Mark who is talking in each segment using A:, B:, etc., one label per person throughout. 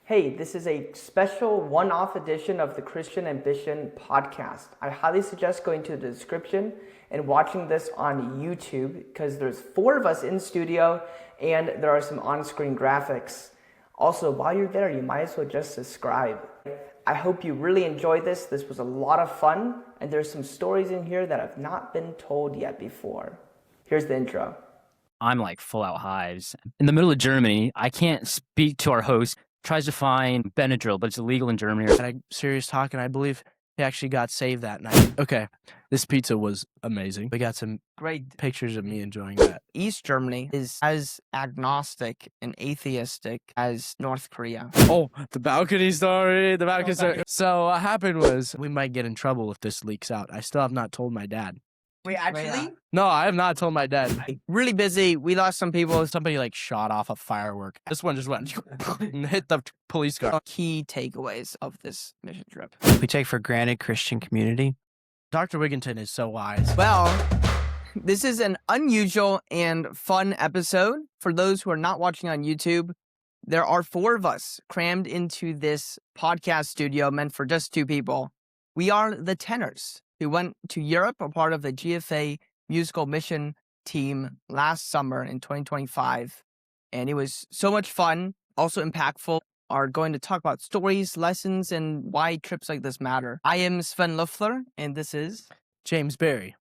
A: Hey, this is a special one-off edition of the Christian Ambition podcast. I highly suggest going to the description and watching this on YouTube because there's 4 of us in studio and there are some on-screen graphics. Also, while you're there, you might as well just subscribe. I hope you really enjoyed this. This was a lot of fun and there's some stories in here that have not been told yet before. Here's the intro.
B: I'm like full out hives. In the middle of Germany, I can't speak to our host. Tries to find Benadryl, but it's illegal in Germany.
C: And serious talk, and I believe he actually got saved that night. Okay, this pizza was amazing. We got some great pictures of me enjoying that.
D: East Germany is as agnostic and atheistic as North Korea.
C: Oh, the balcony story, the balcony story. So what happened was, we might get in trouble if this leaks out. I still have not told my dad.
D: Wait, actually?
C: No, I have not told my dad.
D: Really busy. We lost some people.
C: Somebody like shot off a firework. This one just went and hit the police car.
D: Key takeaways of this mission trip.
E: We take for granted Christian community.
C: Dr. Wigginton is so wise.
D: Well, this is an unusual and fun episode. For those who are not watching on YouTube, there are 4 of us crammed into this podcast studio meant for just 2 people. We are the Tenors, who went to Europe, a part of the GFA musical mission team last summer in 2025. And it was so much fun, also impactful. Are going to talk about stories, lessons, and why trips like this matter. I am Sven Loeffler, and this is
C: James Berry.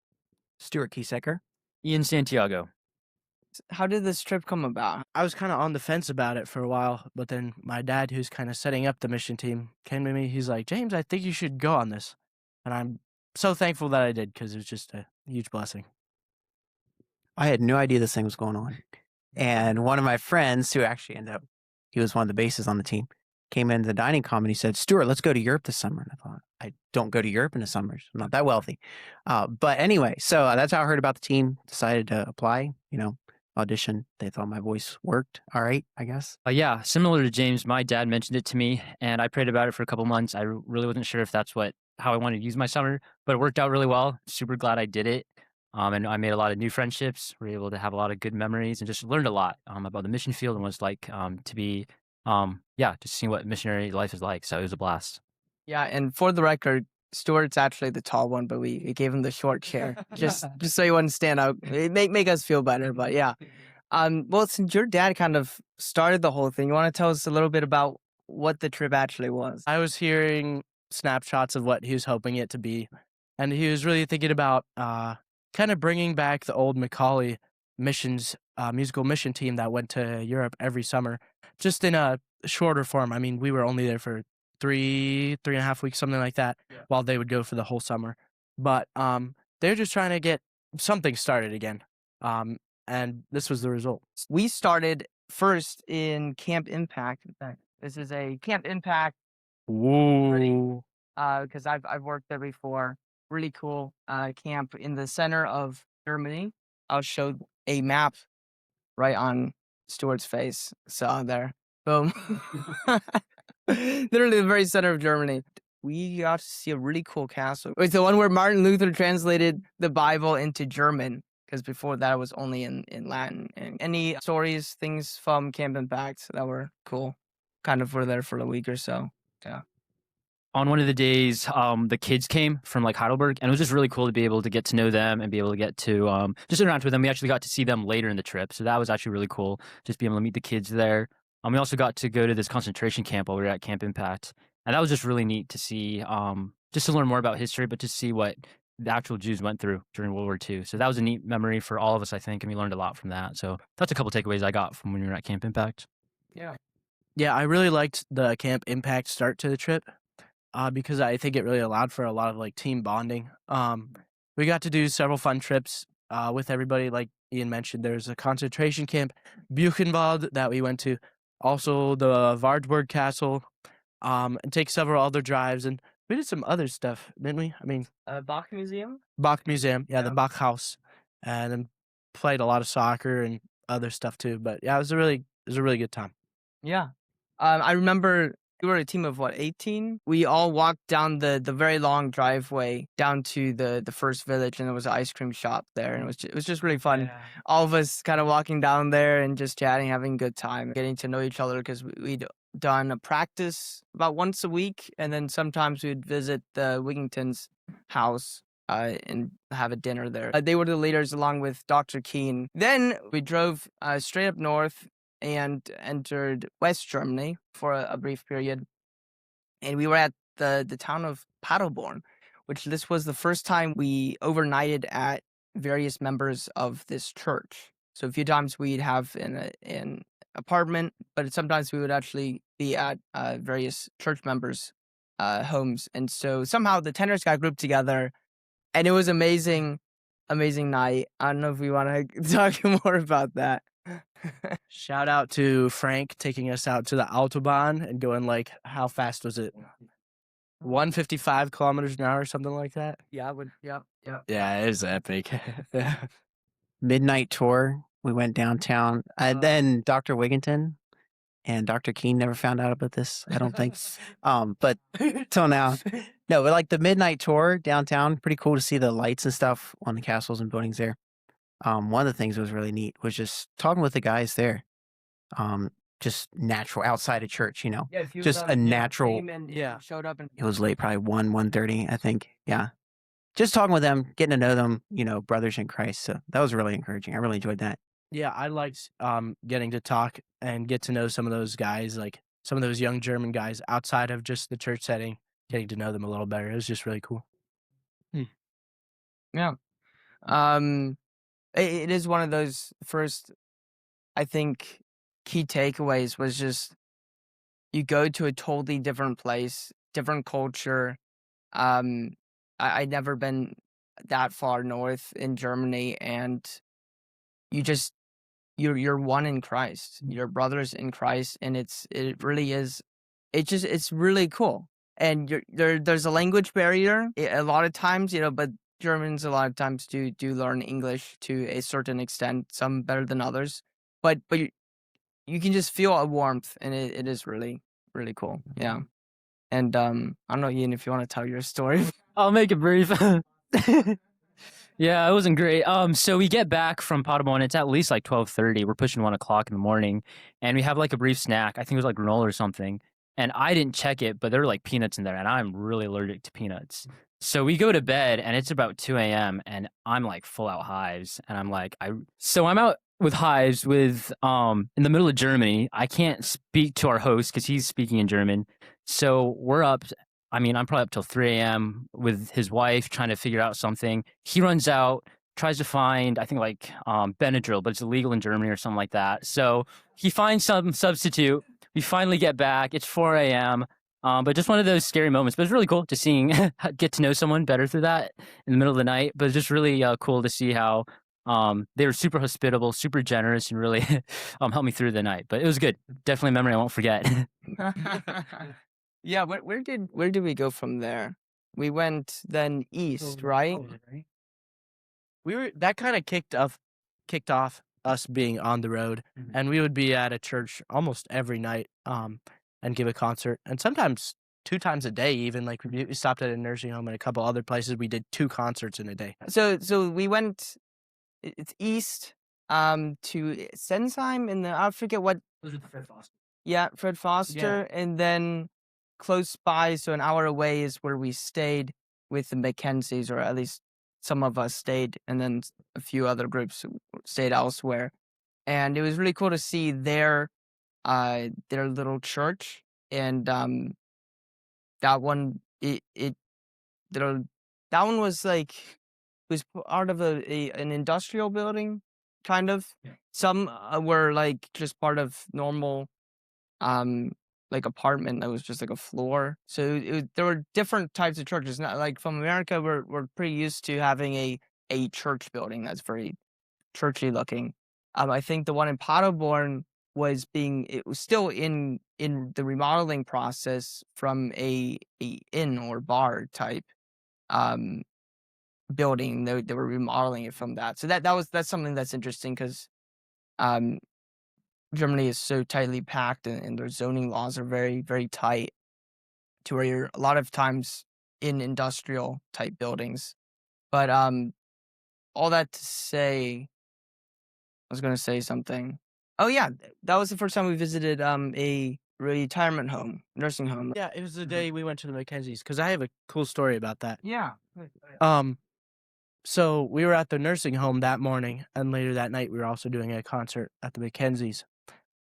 E: Stuart Kiesecker.
B: Ian Santiago.
D: How did this trip come about?
C: I was kind of on the fence about it for a while, but then my dad, who's kind of setting up the mission team, came to me. He's like, James, I think you should go on this. And I'm so thankful that I did because it was just a huge blessing.
E: I had no idea this thing was going on. And one of my friends, who actually ended up, he was one of the bases on the team, came into the dining com and he said, Stuart, let's go to Europe this summer. And I thought, I don't go to Europe in the summers. I'm not that wealthy. But anyway, so that's how I heard about the team, decided to apply, audition. They thought my voice worked. All right, I guess.
B: Yeah, similar to James, my dad mentioned it to me, and I prayed about it for a couple months. I really wasn't sure if that's how I wanted to use my summer, but it worked out really well. Super glad I did it. And I made a lot of new friendships. We were able to have a lot of good memories and just learned a lot about the mission field and what it's like to be, just seeing what missionary life is like. So it was a blast.
D: Yeah, and for the record, Stuart's actually the tall one, but we gave him the short chair just so he wouldn't stand out. It make us feel better, but yeah. Well, since your dad kind of started the whole thing, you want to tell us a little bit about what the trip actually was?
C: I was hearing snapshots of what he was hoping it to be, and he was really thinking about kind of bringing back the old Macaulay missions musical mission team that went to Europe every summer, just in a shorter form. I mean, we were only there for 3.5 weeks, something like that, while they would go for the whole summer. But they're just trying to get something started again, and this was the result.
D: We started first in Camp Impact. In fact, this is a Camp Impact.
C: Ooh.
D: Because I've worked there before. Really cool camp in the center of Germany. I'll show a map right on Stuart's face. So there, boom. Literally the very center of Germany. We got to see a really cool castle. It's the one where Martin Luther translated the Bible into German, because before that it was only in Latin. And any stories, things from Camp Impact that were cool? Kind of were there for a week or so. Yeah.
B: On one of the days, the kids came from like Heidelberg, and it was just really cool to be able to get to know them and be able to get to just interact with them. We actually got to see them later in the trip, so that was actually really cool, just being able to meet the kids there. We also got to go to this concentration camp while we were at Camp Impact, and that was just really neat to see, just to learn more about history, but to see what the actual Jews went through during World War II. So that was a neat memory for all of us, I think, and we learned a lot from that. So that's a couple takeaways I got from when we were at Camp Impact.
C: Yeah, I really liked the Camp Impact start to the trip. Because I think it really allowed for a lot of like team bonding. We got to do several fun trips with everybody. Like Ian mentioned, there's a concentration camp, Buchenwald, that we went to. Also the Vardberg Castle, and take several other drives. And we did some other stuff, didn't we? I mean,
D: Bach Museum?
C: Bach Museum, the Bach House. And then played a lot of soccer and other stuff too. But yeah, it was a really good time.
D: Yeah. I remember we were a team of 18? We all walked down the very long driveway down to the first village, and there was an ice cream shop there, and it was just really fun.
A: Yeah.
D: All of us kind of walking down there and just chatting, having a good time, getting to know each other, because we'd done a practice about once a week, and then sometimes we'd visit the Wigington's house and have a dinner there. They were the leaders along with Dr. Keen. Then we drove straight up north and entered West Germany for a brief period. And we were at the town of Paderborn, which this was the first time we overnighted at various members of this church. So a few times we'd have an apartment, but sometimes we would actually be at various church members' homes. And so somehow the tenors got grouped together, and it was amazing night. I don't know if we want to talk more about that.
C: Shout out to Frank taking us out to the autobahn and going like, how fast was it? 155 kilometers an hour or something like that.
D: Yeah.
C: Yeah, it was epic.
E: Midnight tour. We went downtown. And then Dr. Wigington and Dr. Keen never found out about this, I don't think. But till now. No, but like the midnight tour downtown, pretty cool to see the lights and stuff on the castles and buildings there. One of the things that was really neat was just talking with the guys there. Just natural outside of church, you know.
D: Yeah, if you
E: Just a natural.
D: showed up and
E: It was late, probably 1:30, I think. Yeah. Just talking with them, getting to know them, you know, brothers in Christ. So that was really encouraging. I really enjoyed that.
C: Yeah, I liked getting to talk and get to know some of those guys, like some of those young German guys outside of just the church setting, getting to know them a little better. It was just really cool.
D: Yeah. It is one of those first, I think, key takeaways was just you go to a totally different place, different culture. I'd never been that far north in Germany, and you're one in Christ. You're brothers in Christ, and it really is. It's really cool. And there's a language barrier a lot of times, you know, but Germans a lot of times do learn English to a certain extent, some better than others. But you can just feel a warmth, and it is really, really cool. Yeah. And I don't know, Ian, if you want to tell your story.
B: I'll make it brief. Yeah, it wasn't great. So we get back from Paderborn. It's at least like 12:30. We're pushing 1 o'clock in the morning, and we have like a brief snack. I think it was like granola or something. And I didn't check it, but there were like peanuts in there, and I'm really allergic to peanuts. So we go to bed, and it's about 2 a.m., and I'm like full out hives, and I'm like, so I'm out with hives with in the middle of Germany. I can't speak to our host because he's speaking in German. So we're up. I mean, I'm probably up till 3 a.m. with his wife trying to figure out something. He runs out, tries to find, I think, like Benadryl, but it's illegal in Germany or something like that. So he finds some substitute. We finally get back. It's 4 a.m. But just one of those scary moments. But it's really cool to get to know someone better through that in the middle of the night. But it's just really cool to see how they were super hospitable, super generous, and really helped me through the night. But it was good. Definitely a memory I won't forget.
D: Yeah, where did we go from there? We went then east, right?
C: That kind of kicked off us being on the road, and we would be at a church almost every night and give a concert, and sometimes 2 times a day even. Like we stopped at a nursing home and a couple other places. We did 2 concerts in a day.
D: So we went it's east to Sensheim in I forget what.
B: Was it Fred Foster?
D: Yeah, Fred Foster, and then close by, so an hour away, is where we stayed with the Mackenzies, or at least some of us stayed, and then a few other groups stayed elsewhere. And it was really cool to see their little church, and that one that one was like was part of an industrial building, kind of.
B: Yeah.
D: Some were like just part of normal like apartment that was just like a floor. So there were different types of churches. Not like from America, we're pretty used to having a church building that's very churchy looking. I think the one in Paderborn it was still in the remodeling process from a inn or bar type building. They were remodeling it from that. So that's something that's interesting because Germany is so tightly packed, and their zoning laws are very, very tight, to where you're a lot of times in industrial type buildings. But all that to say, I was going to say something. Oh yeah, that was the first time we visited a retirement home, nursing home.
C: Yeah, it was the day we went to the Mackenzies because I have a cool story about that.
D: Yeah.
C: So we were at the nursing home that morning, and later that night we were also doing a concert at the Mackenzies.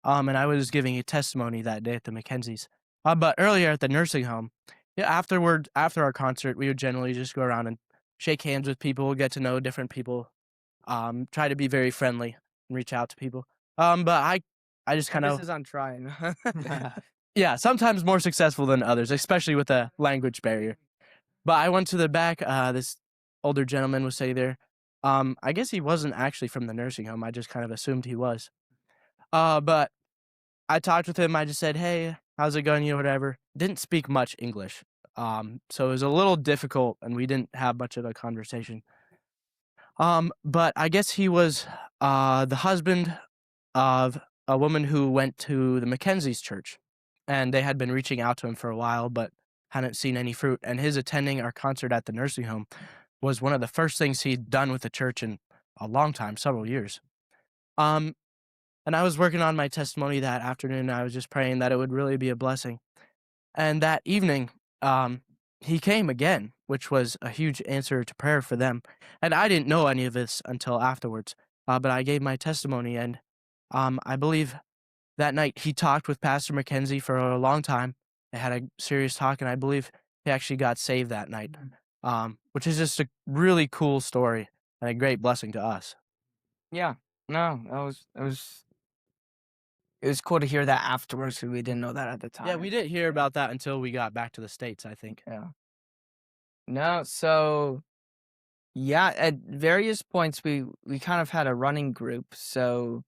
C: And I was giving a testimony that day at the Mackenzies. But earlier at the nursing home, yeah, after our concert, we would generally just go around and shake hands with people, get to know different people, try to be very friendly and reach out to people. But I just kind
D: This
C: of,
D: is on trying.
C: yeah, sometimes more successful than others, especially with the language barrier. But I went to the back. This older gentleman was sitting there. I guess he wasn't actually from the nursing home. I just kind of assumed he was. But I talked with him. I just said, "Hey, how's it going?" Whatever. Didn't speak much English. So it was a little difficult, and we didn't have much of a conversation. But I guess he was the husband of a woman who went to the Mackenzie's church, and they had been reaching out to him for a while, but hadn't seen any fruit. And his attending our concert at the nursing home was one of the first things he'd done with the church in a long time, several years. And I was working on my testimony that afternoon. I was just praying that it would really be a blessing. And that evening, he came again, which was a huge answer to prayer for them. And I didn't know any of this until afterwards. But I gave my testimony, and I believe that night he talked with Pastor Mackenzie for a long time. They had a serious talk, and I believe he actually got saved that night, which is just a really cool story and a great blessing to us.
D: Yeah. No, it was cool to hear that afterwards because we didn't know that at the time.
C: Yeah, we didn't hear about that until we got back to the States, I think.
D: Yeah. No, so yeah, at various points we kind of had a running group. So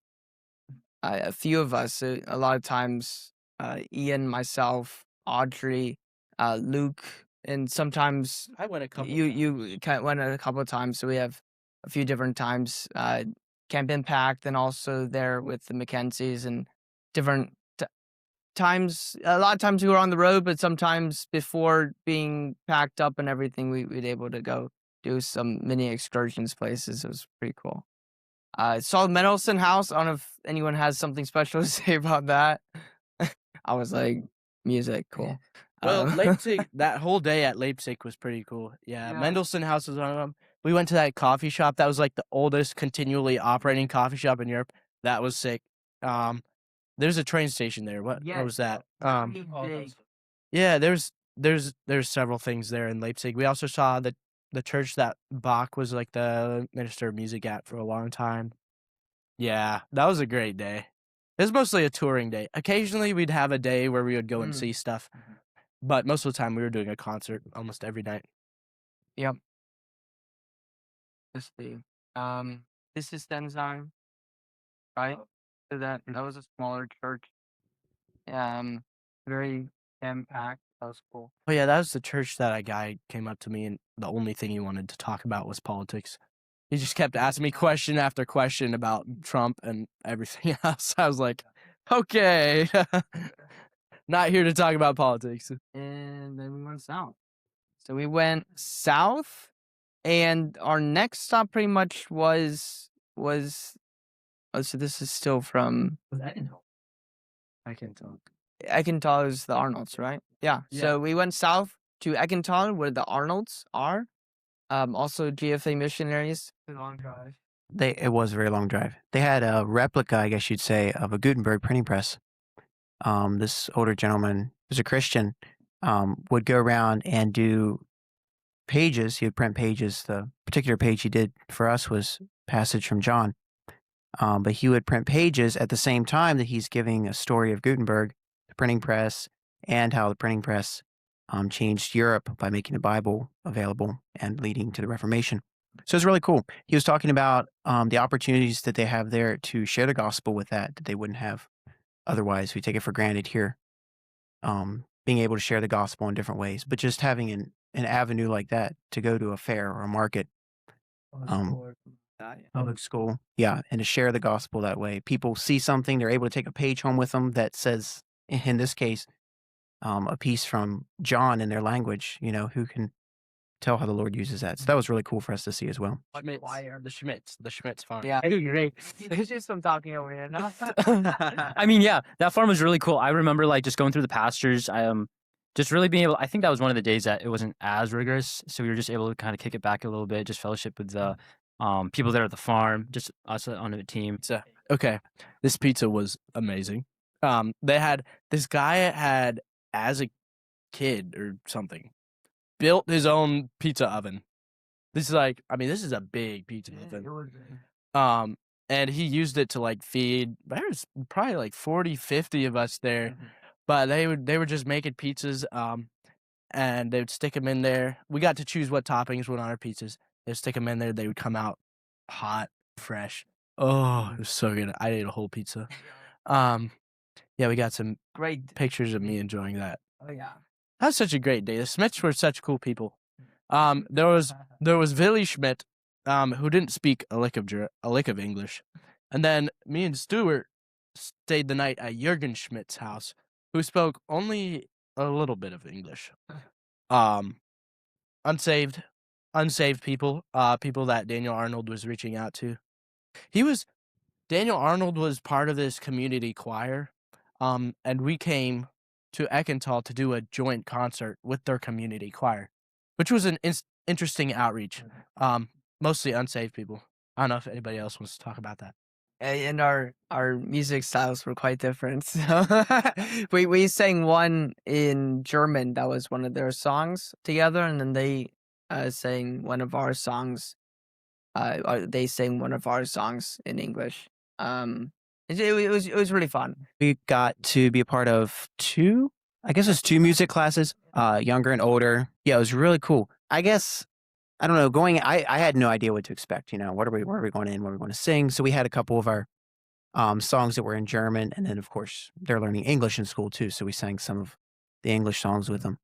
D: a few of us, a lot of times, Ian, myself, Audrey, Luke, and sometimes
C: I went a couple.
D: you kind of went a couple of times. So we have a few different times. Camp Impact, and also there with the Mackenzies, and different times. A lot of times we were on the road, but sometimes before being packed up and everything, we'd able to go do some mini excursions places. It was pretty cool. Saw the Mendelsohn House. I don't know if anyone has something special to say about that. I was like, music, cool.
C: Well, Leipzig, that whole day at Leipzig was pretty cool. Yeah, Mendelsohn House was one of them. We went to that coffee shop. That was like the oldest continually operating coffee shop in Europe. That was sick. There's a train station there. What was that? Yeah, there's several things there in Leipzig. We also saw the church that Bach was like the minister of music at for a long time. Yeah, that was a great day. It was mostly a touring day. Occasionally we'd have a day where we would go and see stuff, but most of the time we were doing a concert almost every night.
D: Yep. Let's see. This is Denzheim, right? So that was a smaller church. Very compact. That was cool.
C: Oh yeah, that was the church that a guy came up to me and the only thing he wanted to talk about was politics. He just kept asking me question after question about Trump and everything else. I was like, okay, not here to talk about politics.
D: And then we went south. So we went south, and our next stop pretty much was so this is still from
C: Eckenthal.
D: Eckenthal is the Arnolds, right? Yeah. So we went south to Eckenthal, where the Arnolds are. Also GFA missionaries. A long drive.
E: It was a very long drive. They had a replica, I guess you'd say, of a Gutenberg printing press. This older gentleman, who's a Christian, would go around and do pages. He would print pages. The particular page he did for us was passage from John. But he would print pages at the same time that he's giving a story of Gutenberg, the printing press, and how the printing press changed Europe by making the Bible available and leading to the Reformation. So it's really cool. He was talking about the opportunities that they have there to share the gospel with that they wouldn't have otherwise. We take it for granted here, being able to share the gospel in different ways, but just having an avenue like that to go to a fair or a market, public school, yeah, and to share the gospel that way. People see something, they're able to take a page home with them that says, in this case, a piece from John in their language. Who can tell how the Lord uses that. So that was really cool for us to see as well.
C: The Schmitz farm.
D: Yeah.
B: Great.
D: There's just some talking over here. No?
B: I mean, yeah, that farm was really cool. I remember like just going through the pastures. Just really being able. I think that was one of the days that it wasn't as rigorous, so we were just able to kind of kick it back a little bit, just fellowship with the people there at the farm, just us on the team.
C: So, okay, this pizza was amazing. This guy had, as a kid or something, built his own pizza oven. This is a big pizza oven. And he used it to like feed. There was probably like 40, 50 of us there, but they were just making pizzas. And they would stick them in there. We got to choose what toppings went on our pizzas. They'd stick them in there. They would come out hot, fresh. Oh, it was so good. I ate a whole pizza. Yeah, we got some
D: Great.
C: pictures of me enjoying that.
D: Oh, yeah.
C: That was such a great day. The Schmidts were such cool people. There was Willy Schmidt, who didn't speak a lick of English, and then me and Stuart stayed the night at Jürgen Schmidt's house, who spoke only a little bit of English. Unsaved people, people that Daniel Arnold was reaching out to. Daniel Arnold was part of this community choir, and we came to Eckental to do a joint concert with their community choir, which was an interesting outreach. Mostly unsaved people. I don't know if anybody else wants to talk about that.
D: And our music styles were quite different. So we sang one in German that was one of their songs together, and then they sang one of our songs. They sang one of our songs in English. It was really fun.
E: We got to be a part of two music classes, younger and older. Yeah, it was really cool. I guess, I don't know, I had no idea what to expect, where are we going in, what are we going to sing? So we had a couple of our songs that were in German, and then of course they're learning English in school too, so we sang some of the English songs with them.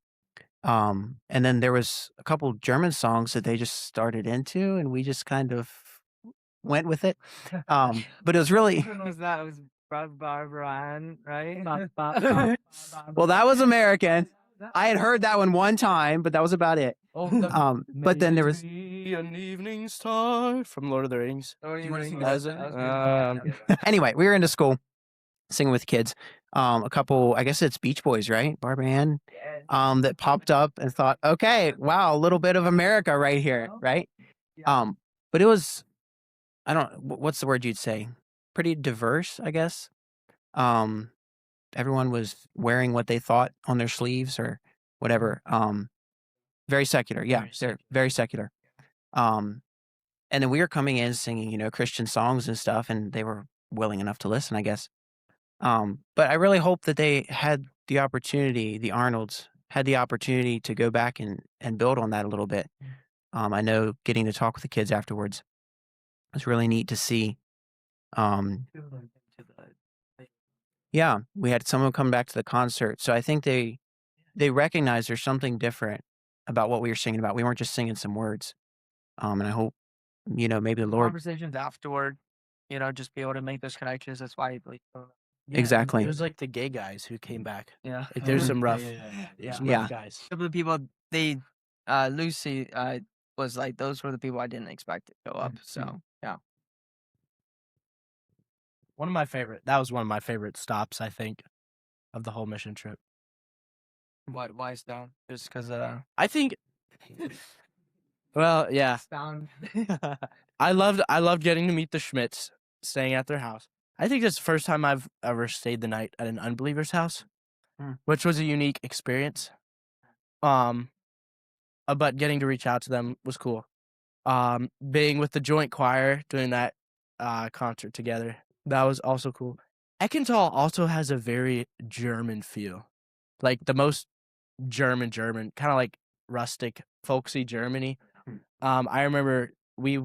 E: And then there was a couple German songs that they just started into, and we just kind of went with it. But it was really...
D: What was that? It was Barbara, right?
E: Well, that was American. I had heard that one time, but that was about it. But then there was
C: an evening star from Lord of the Rings.
E: Anyway, we were into school singing with kids. A couple, I guess it's Beach Boys, right? Barbara Ann, that popped up and thought, okay, wow, a little bit of America right here, right? But it was, what's the word you'd say? Pretty diverse, I guess. Everyone was wearing what they thought on their sleeves or whatever. Very secular. Yeah, they're very secular. And then we were coming in singing, Christian songs and stuff, and they were willing enough to listen, I guess. But I really hope that they had the opportunity, the Arnolds had the opportunity to go back and build on that a little bit. I know getting to talk with the kids afterwards was really neat to see. Yeah, we had someone come back to the concert. So I think they recognize there's something different about what we were singing about. We weren't just singing some words. And I hope, maybe the Lord...
D: Conversations afterward, just be able to make those connections. That's why,
E: Exactly.
C: It was like the gay guys who came back.
D: yeah.
C: Like there's some rough, some
E: Yeah.
C: rough guys.
D: Some of the people, Lucy was like, those were the people I didn't expect to go up. So, yeah.
C: That was one of my favorite stops, I think, of the whole mission trip.
D: Why is that? Just because,
C: I think, well, yeah.
D: found.
C: I loved getting to meet the Schmidts, staying at their house. I think that's the first time I've ever stayed the night at an unbeliever's house, which was a unique experience. But getting to reach out to them was cool. Being with the joint choir, doing that concert together, that was also cool. Eckental also has a very German feel, like the most German, kind of like rustic, folksy Germany. I remember we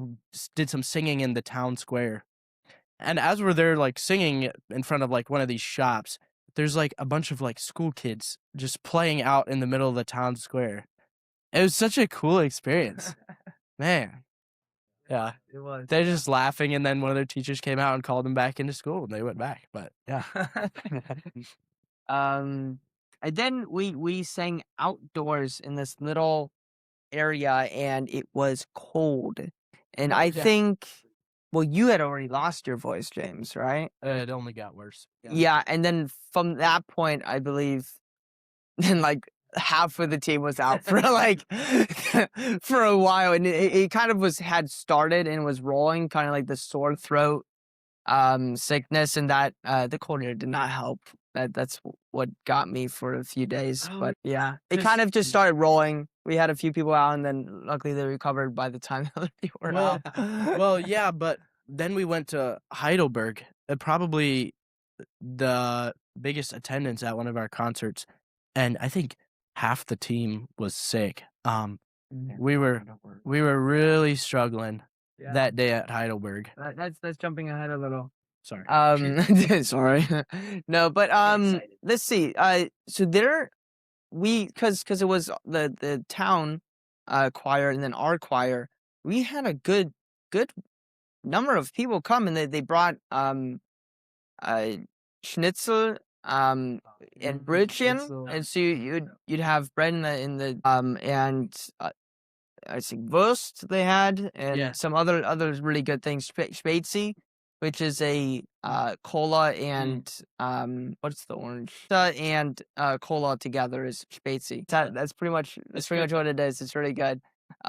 C: did some singing in the town square, and as we're there, like singing in front of like one of these shops, there's like a bunch of like school kids just playing out in the middle of the town square. It was such a cool experience, man. Yeah,
D: It was.
C: they're just laughing, and then one of their teachers came out and called them back into school, and they went back. But yeah,
D: And then we sang outdoors in this little area, and it was cold. And I
C: Yeah.
D: think, well, you had already lost your voice, James, right?
C: It only got worse.
D: Yeah, and then from that point, I believe, then like half of the team was out for like for a while, and it kind of had started and was rolling, kind of like the sore throat sickness, and that the cold air did not help. That's what got me for a few days. But yeah, it kind of just started rolling. We had a few people out, and then luckily they recovered by the time the other people were
C: Well,
D: out.
C: well, yeah, but then we went to Heidelberg. Probably the biggest attendance at one of our concerts, and I think half the team was sick. We were really struggling that day at Heidelberg.
D: That's jumping ahead a little.
C: Sorry.
D: Sorry. No, but let's see. So there, because it was the town choir and then our choir, we had a good number of people come, and they brought schnitzel and brötchen, and so you'd have bread in the and I think Wurst they had, and
C: Yeah.
D: some other really good things. Spezi, which is a cola and what's the orange? And cola together is Spezi. That's pretty much what it is. It's really good.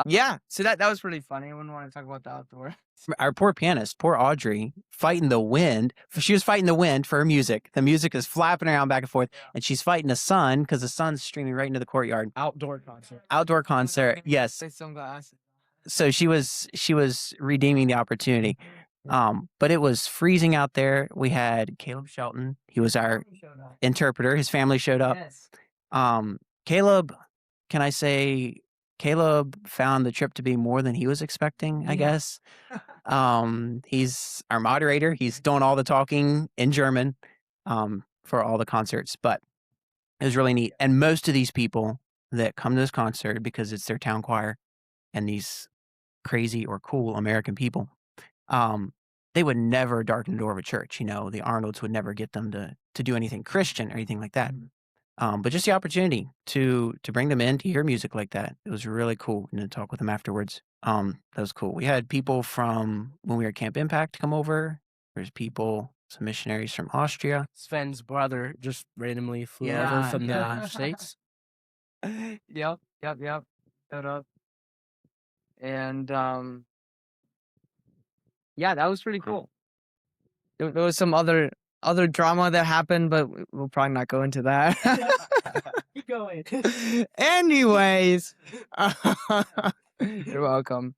D: Yeah, so that was really funny. I wouldn't want to talk about that afterward.
E: Our poor pianist, poor Audrey, fighting the wind. She was fighting the wind for her music. The music is flapping around back and forth, and she's fighting the sun because the sun's streaming right into the courtyard.
C: Outdoor concert.
E: Outdoor concert, yes.
D: Say sunglasses.
E: So she was redeeming the opportunity. But it was freezing out there. We had Caleb Shelton. He was our interpreter. His family showed up.
D: Yes.
E: Caleb, can I say, Caleb found the trip to be more than he was expecting, I guess. He's our moderator. He's doing all the talking in German for all the concerts, but it was really neat. And most of these people that come to this concert, because it's their town choir and these crazy or cool American people, they would never darken the door of a church. You know, the Arnolds would never get them to do anything Christian or anything like that. But just the opportunity to bring them in to hear music like that, it was really cool. And to talk with them afterwards, that was cool. We had people from when we were at Camp Impact come over. There's people, some missionaries from Austria.
C: Sven's brother just randomly flew over
D: Yeah,
C: from
D: yeah.
C: the States.
D: Yep. Showed up. And yeah, that was pretty cool. There was some other drama that happened, but we'll probably not go into that.
C: Keep going.
D: Anyways, you're welcome.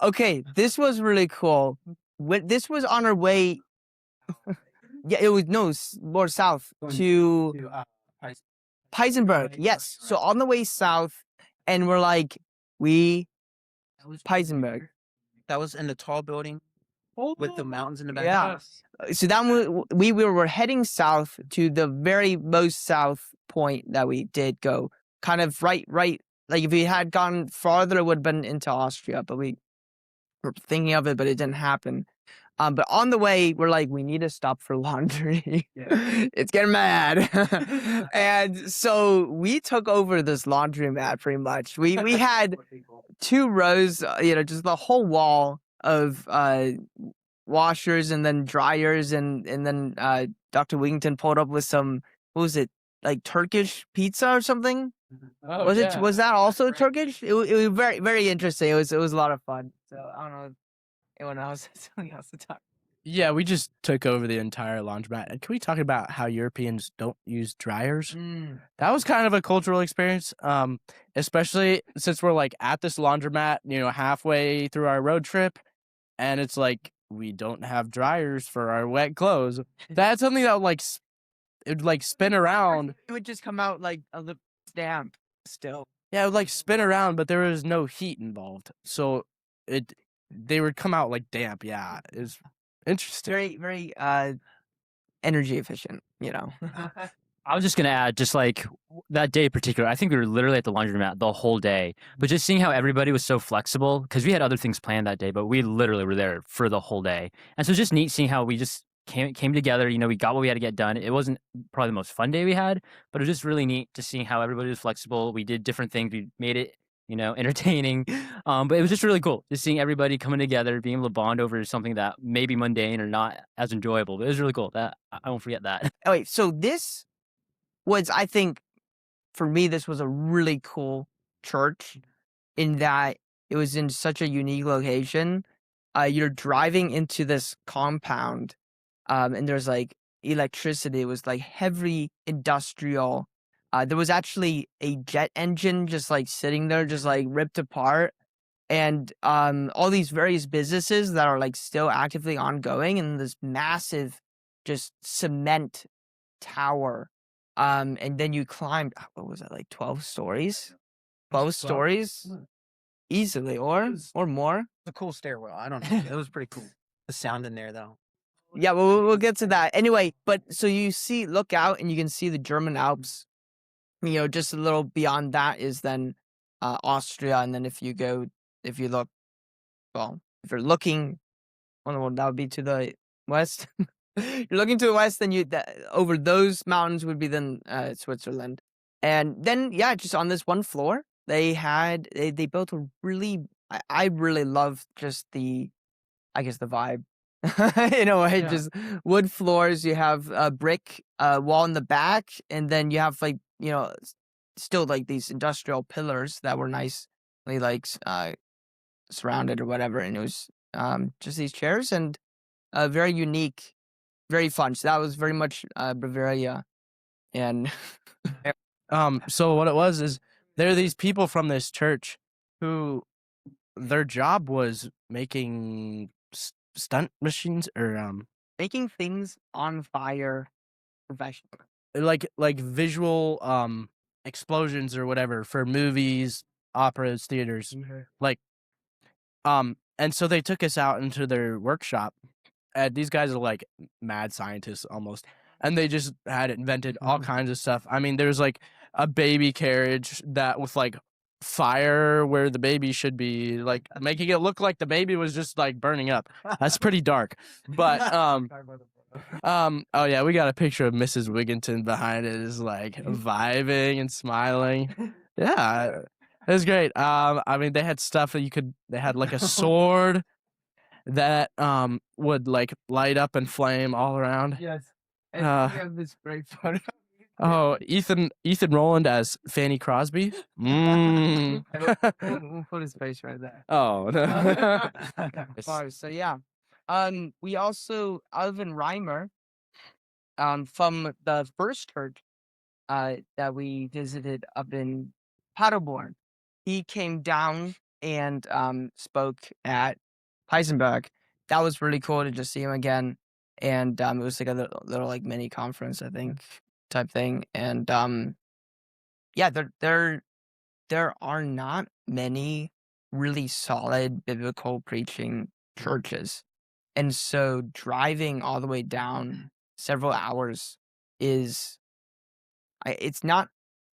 D: Okay, this was really cool. This was on our way. Yeah, it was more south to Peisenberg. Yes, so on the way south, and we're like, Peisenberg.
E: That was in the tall building with the mountains in the back.
D: Yeah. So then we were heading south to the very most south point that we did go. Kind of right. Like if we had gone farther, it would have been into Austria, but we were thinking of it, but it didn't happen. But on the way, we're like, we need to stop for laundry. It's getting mad. And so we took over this laundromat pretty much. We had 2 rows, just the whole wall of washers and then dryers, and then Dr. Wigington pulled up with some, what was it, like Turkish pizza or something?
C: Oh,
D: Was that also Turkish? It was very, very interesting. It was a lot of fun. So I don't know if anyone else has something else to talk.
C: Yeah, we just took over the entire laundromat. And can we talk about how Europeans don't use dryers? That was kind of a cultural experience, especially since we're like at this laundromat, halfway through our road trip, and it's like we don't have dryers for our wet clothes. That's something that it would spin around.
D: It would just come out like a little damp still.
C: Yeah, it would spin around, but there was no heat involved, so they would come out damp. Yeah, it was interesting.
D: Very, very energy efficient,
B: I was just going to add, just that day in particular, I think we were literally at the laundromat the whole day. But just seeing how everybody was so flexible, because we had other things planned that day, but we literally were there for the whole day. And so it's just neat seeing how we just came together. You know, we got what we had to get done. It wasn't probably the most fun day we had, but it was just really neat to see how everybody was flexible. We did different things. We made it, you know, entertaining. But it was just really cool just seeing everybody coming together, being able to bond over something that may be mundane or not as enjoyable. But it was really cool. That I won't forget that.
D: Oh, wait, so this was, I think, for me, this was a really cool church in that it was in such a unique location. You're driving into this compound, and there's like electricity. It was like heavy industrial. There was actually a jet engine just like sitting there, just like ripped apart, and all these various businesses that are like still actively ongoing, and this massive, just cement tower. And then you climbed, what was it, like 12 stories? 12 stories? Easily, or more.
E: It's a cool stairwell. I don't know. It was pretty cool. The sound in there, though.
D: Yeah, we'll get to that. Anyway, but so you look out and you can see the German Alps. You know, just a little beyond that is then Austria. And then if you look, well, if you're looking, well, that would be to the west. You're looking to the west, then over those mountains would be then Switzerland. And then, yeah, just on this one floor, they built a really, I really loved just the vibe. In a way, just wood floors. You have a brick wall in the back, and then you have like, you know, still like these industrial pillars that were nicely like surrounded or whatever. And it was just these chairs and very unique. Very fun. So that was very much Bavaria, and
C: So what it was is there are these people from this church who their job was making stunt machines or
D: making things on fire professionally.
C: like visual explosions or whatever for movies, operas, theaters. Like and so they took us out into their workshop. And these guys are like mad scientists almost. And they just had invented all kinds of stuff. I mean, there's like a baby carriage that with like fire where the baby should be, like making it look like the baby was just like burning up. That's pretty dark. But oh yeah, we got a picture of Mrs. Wigginton behind it, is like vibing and smiling. Yeah, it was great. I mean, they had stuff that they had like a sword that would like light up and flame all around.
D: Yes, and we have this great photo.
C: Oh, Ethan Roland as Fanny Crosby.
D: We'll put his face right there.
C: Oh no.
D: So yeah, we also Alvin Reimer, from the first church, that we visited up in Paderborn. He came down and spoke at Heisenberg. That was really cool to just see him again, and it was like a little like mini conference, I think, type thing. And yeah, there are not many really solid biblical preaching churches, and so driving all the way down several hours is it's not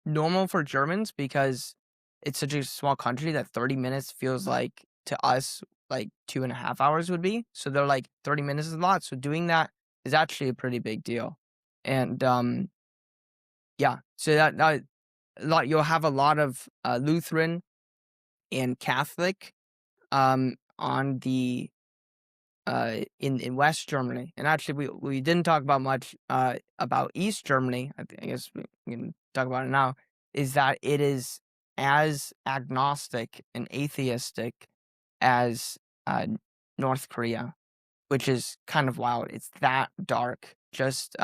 D: normal for Germans because it's such a small country that 30 minutes feels like to us like 2.5 hours would be. So they're like 30 minutes is a lot. So doing that is actually a pretty big deal. And yeah, so that you'll have a lot of Lutheran and Catholic on the in West Germany. And actually we didn't talk about much about East Germany. I guess we can talk about it now. Is that it is as agnostic and atheistic as North Korea, which is kind of wild. It's that dark. Just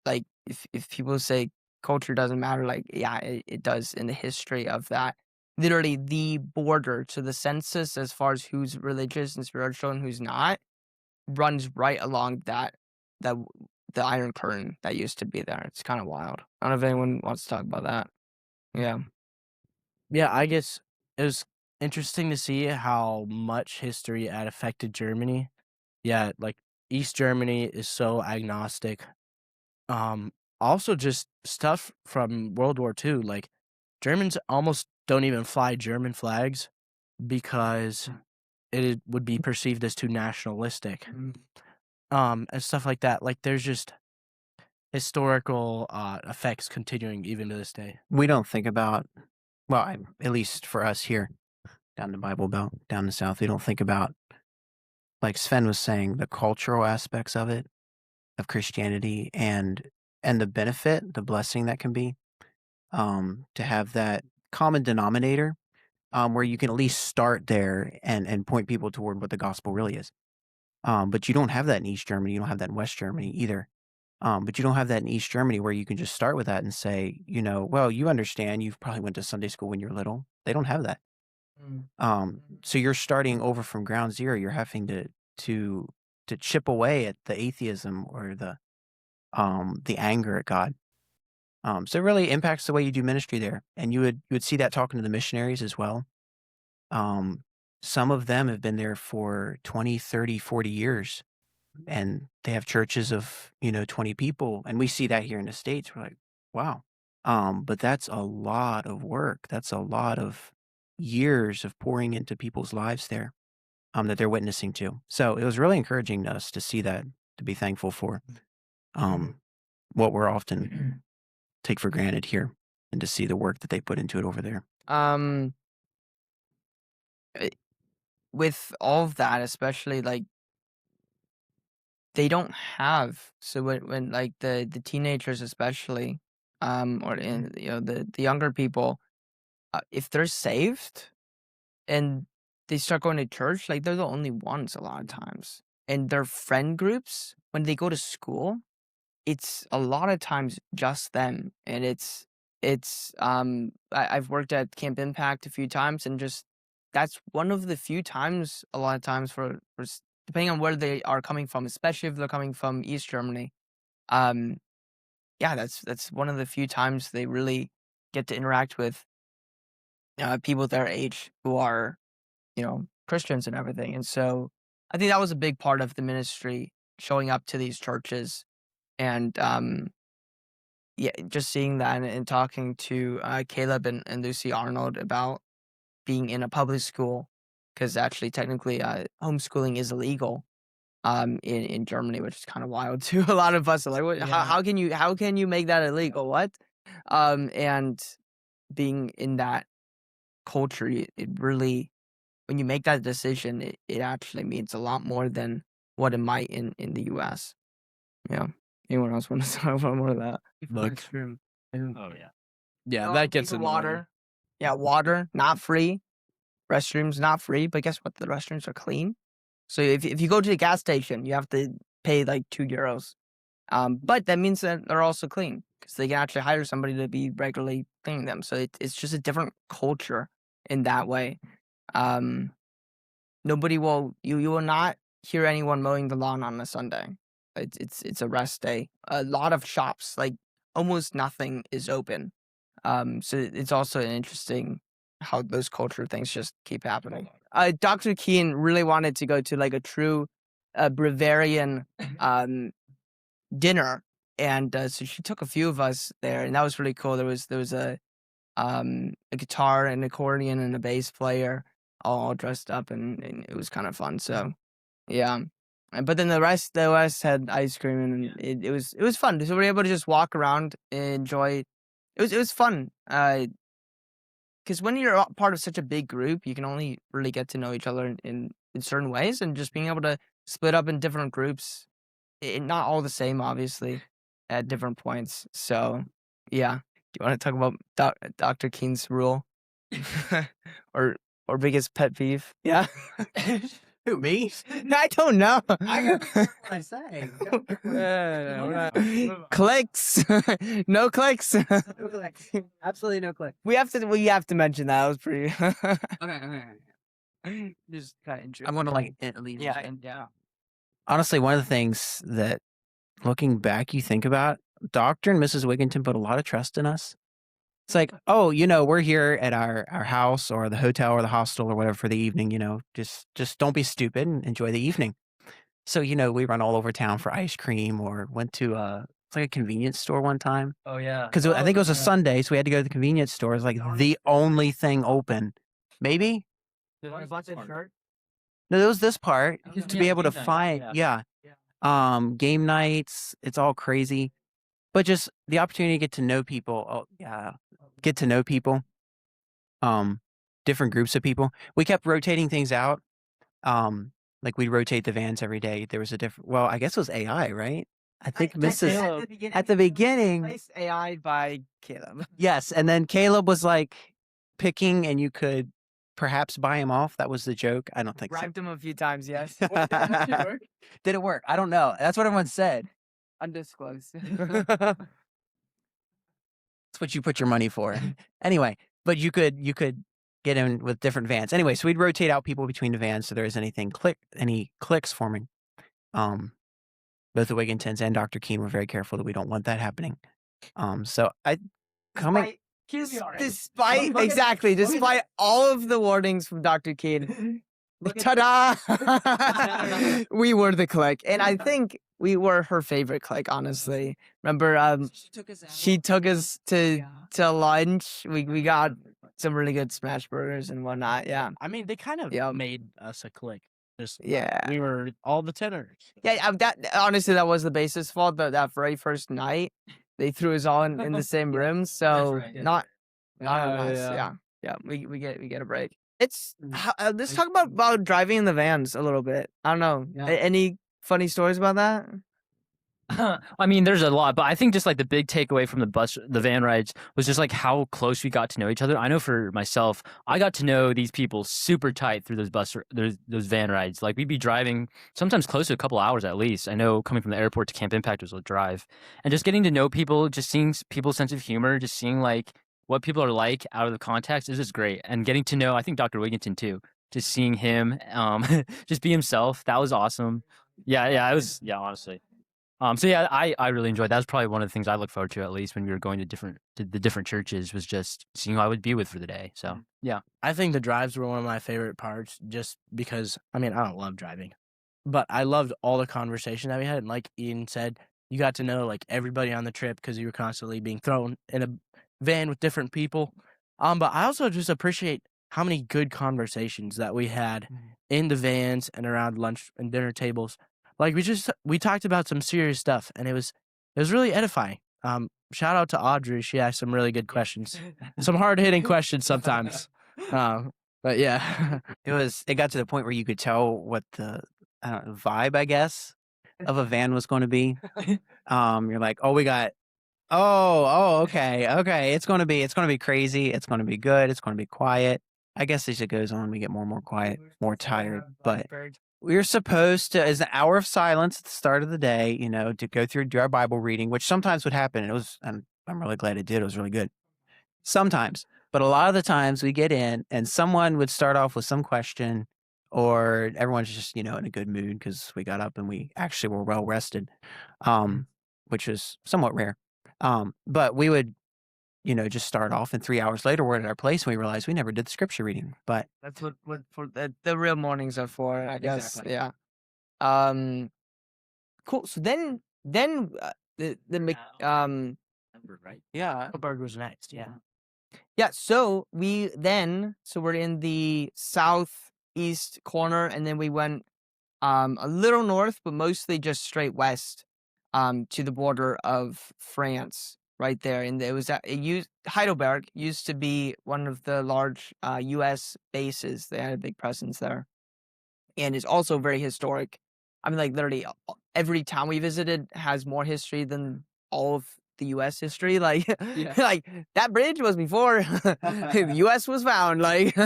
D: like if people say culture doesn't matter, like yeah, it does in the history of that. Literally the border to the census as far as who's religious and spiritual and who's not runs right along the Iron Curtain that used to be there. It's kind of wild. I don't know if anyone wants to talk about that. Yeah.
C: Yeah, I guess it was interesting to see how much history had affected Germany. Yeah, like East Germany is so agnostic. Also just stuff from World War II, like Germans almost don't even fly German flags because it would be perceived as too nationalistic. and stuff like that. Like there's just historical effects continuing even to this day.
E: We don't think about, well, at least for us here down the Bible Belt, down the South, we don't think about, like Sven was saying, the cultural aspects of it, of Christianity, and the benefit, the blessing that can be, to have that common denominator, where you can at least start there and point people toward what the gospel really is. But you don't have that in East Germany. You don't have that in West Germany either. But you don't have that in East Germany where you can just start with that and say, well, you understand, you've probably went to Sunday school when you're little. They don't have that. So you're starting over from ground zero. You're having to chip away at the atheism or the anger at God. So it really impacts the way you do ministry there. And you would see that talking to the missionaries as well. Some of them have been there for 20, 30, 40 years. And they have churches of, 20 people. And we see that here in the States. We're like, wow. But that's a lot of work. That's a lot of years of pouring into people's lives there, that they're witnessing to. So it was really encouraging to us to see that, to be thankful for what we're often take for granted here, and to see the work that they put into it over there.
D: With all of that, especially like they don't have, so when like the teenagers especially, or the younger people, if they're saved and they start going to church, like they're the only ones a lot of times. And their friend groups, when they go to school, it's a lot of times just them. And I've worked at Camp Impact a few times, and just that's one of the few times, a lot of times for depending on where they are coming from, especially if they're coming from East Germany. That's one of the few times they really get to interact with people their age who are, Christians and everything. And so I think that was a big part of the ministry, showing up to these churches and just seeing that and talking to Caleb and Lucy Arnold about being in a public school, because actually technically homeschooling is illegal in Germany, which is kind of wild too. A lot of us are like, what, how can you make that illegal? What? And being in that culture, it really, when you make that decision, it actually means a lot more than what it might in the US. Yeah. Anyone else want to talk about more of that?
C: Look.
B: Oh yeah.
C: Yeah, that gets
D: People,
C: annoying.
D: water. Yeah, water, not free. Restrooms, not free, but guess what? The restrooms are clean. So if you go to the gas station, you have to pay like €2. But that means that they're also clean, because they can actually hire somebody to be regularly cleaning them. So it's just a different culture in that way. Nobody will, you will not hear anyone mowing the lawn on a Sunday. It's a rest day. A lot of shops, like almost nothing is open. So it's also an interesting how those culture things just keep happening. Dr. Keen really wanted to go to like a true Bavarian dinner, and so she took a few of us there, and that was really cool. There was a guitar, an accordion, and a bass player all dressed up, and it was kind of fun. So yeah. But then the rest had ice cream, and it was fun. So we were able to just walk around and enjoy. It was fun. Because when you're part of such a big group, you can only really get to know each other in certain ways, and just being able to split up in different groups, not all the same, obviously, at different points. So, yeah. Do you want to talk about Dr. Keen's rule? or biggest pet peeve? Yeah.
E: Who, me?
D: I don't know.
E: What I say?
D: Clicks. No clicks.
E: No click. Absolutely no click.
D: We have to mention that. That was pretty.
E: Okay.
D: Just kind of interesting.
E: I'm going to like leave.
D: Yeah.
E: Honestly, one of the things that, looking back, you think about, Dr. and Mrs. Wigginton put a lot of trust in us. It's like, oh, we're here at our house or the hotel or the hostel or whatever for the evening, just don't be stupid and enjoy the evening. So, we run all over town for ice cream, or went to it's like a convenience store one time.
B: Oh yeah.
E: Because I think it was a Sunday, so we had to go to the convenience store. It was like the only thing open. Maybe? No, there was this part to be able to find. Yeah. Game nights, it's all crazy. But just the opportunity to get to know people. Oh, yeah. Get to know people. Different groups of people. We kept rotating things out. Like we'd rotate the vans every day. There was a different, well, I guess it was AI, right? I think Mrs. At the beginning.
D: Placed AI by Caleb.
E: Yes. And then Caleb was like picking and you could perhaps buy him off. That was the joke. I don't think
D: Bribed him a few times, yes.
E: so. Did it work? I don't know. That's what everyone said.
D: Undisclosed.
E: That's what you put your money for. Anyway, but you could get in with different vans. Anyway, so we'd rotate out people between the vans so there was any cliques forming. Both the Wigginton's and Dr. Keene were very careful that we don't want that happening. So
D: despite all of the warnings from Dr. Keene, ta-da! We were the clique, and I think we were her favorite clique. Honestly, remember? She took us to lunch. We got some really good smash burgers and whatnot. Yeah,
C: I mean, they kind of
D: Yep.
C: made us a clique. Just
D: yeah,
C: we were all the tenors.
D: yeah. That was the basis fault. But that very first night, they threw us all in the same room. So not us. Yeah. We get a break. Let's talk about driving in the vans a little bit. I don't know.
B: Yeah.
D: Any funny stories about that?
B: I mean, there's a lot, but I think just like the big takeaway from the van rides was just like how close we got to know each other. I know for myself, I got to know these people super tight through those van rides. Like we'd be driving sometimes close to a couple hours at least. I know coming from the airport to Camp Impact was a drive, and just getting to know people, just seeing people's sense of humor, just seeing like what people are like out of the context is just great. And getting to know, I think Dr. Wigginton too, just seeing him, just be himself. That was awesome. Yeah, it was. Yeah, honestly. So yeah, I really enjoyed that. Was probably one of the things I look forward to, at least when we were going to the different churches, was just seeing who I would be with for the day. So yeah,
C: I think the drives were one of my favorite parts, just because I mean I don't love driving, but I loved all the conversation that we had. And like Ian said, you got to know like everybody on the trip because you were constantly being thrown in a van with different people. But I also just appreciate how many good conversations that we had in the vans and around lunch and dinner tables. Like we talked about some serious stuff, and it was really edifying. Shout out to Audrey. She asked some really good questions, some hard hitting questions sometimes. But yeah,
E: it got to the point where you could tell what the vibe, I guess, of a van was going to be. You're like, okay, it's going to be crazy. It's going to be good. It's going to be quiet. I guess as it goes on, we get more and more quiet, more tired, but we're supposed to, as an hour of silence at the start of the day, to do our Bible reading, which sometimes would happen. And I'm really glad it did. It was really good. Sometimes, but a lot of the times we get in and someone would start off with some question, or everyone's just, in a good mood because we got up and we actually were well rested, which is somewhat rare. But we would, just start off, and 3 hours later we're at our place and we realized we never did the scripture reading. But
D: that's what for the real mornings are for, I guess.
E: Exactly.
D: Yeah. Cool. So then
C: right?
E: yeah,
C: Heidelberg was next. Yeah.
D: Yeah. So we're in the southeast corner, and then we went a little north, but mostly just straight west to the border of France. Right there, and Heidelberg used to be one of the large U.S. bases. They had a big presence there, and it's also very historic. I mean, like literally every town we visited has more history than all of the U.S. history. Like, like that bridge was before the U.S. was found. Like,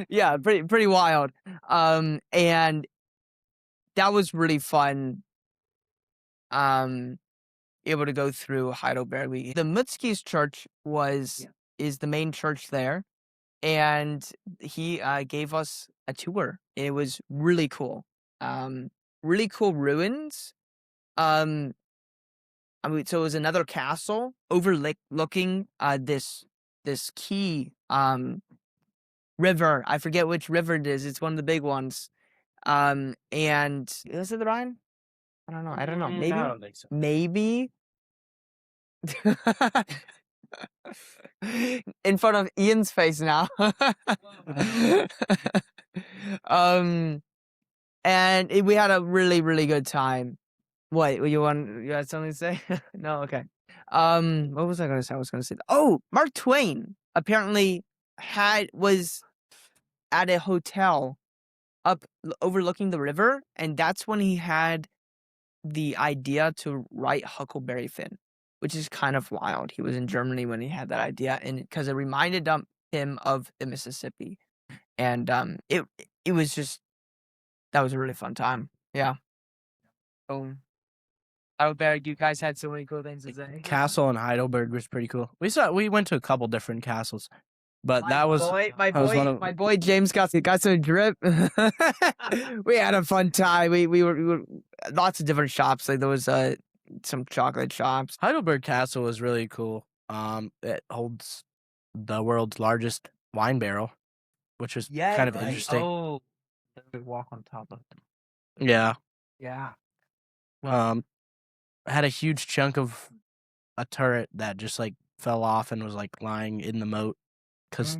D: yeah, pretty wild. And that was really fun. Able to go through Heidelberg. The Mutzke's church is the main church there, and he gave us a tour. It was really cool. Really cool ruins. I mean, so it was another castle overlooking this key river. I forget which river it is. It's one of the big ones. And is it the Rhine? I don't know. Maybe.
C: I don't think so.
D: Maybe. In front of Ian's face now. And we had a really, really good time. What you had something to say? No, okay. What was I gonna say? I was gonna say. Oh, Mark Twain apparently was at a hotel overlooking the river, and that's when he had the idea to write Huckleberry Finn, which is kind of wild. He was in Germany when he had that idea, and because it reminded him of the Mississippi, and it was just that was a really fun time. Yeah. Oh, Heidelberg, you guys had so many cool things to say.
C: Castle in Heidelberg was pretty cool. We went to a couple different castles, but that was
D: My boy James got some drip. We had a fun time. We were lots of different shops. Like there was some chocolate shops.
C: Heidelberg Castle was really cool. It holds the world's largest wine barrel, which was kind of interesting.
D: Oh, we walk on top of them.
C: Yeah.
D: Yeah.
C: Had a huge chunk of a turret that just like fell off and was like lying in the moat because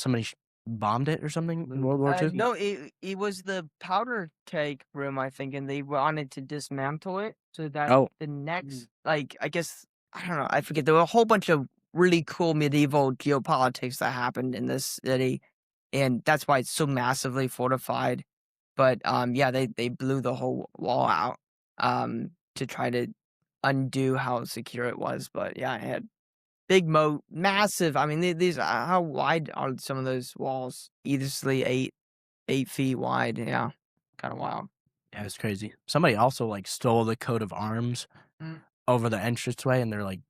C: somebody bombed it or something in World War II.
D: No, it was the powder keg room, I think, and they wanted to dismantle it so that the next, like, I guess, I don't know, I forget. There were a whole bunch of really cool medieval geopolitics that happened in this city, and that's why it's so massively fortified. But yeah, they blew the whole wall out to try to undo how secure it was. But yeah, it had big moat, massive. I mean, these how wide are some of those walls? Easily 8 feet wide. Yeah, kind of wild.
C: Yeah, it's crazy. Somebody also like stole the coat of arms over the entranceway, and they're like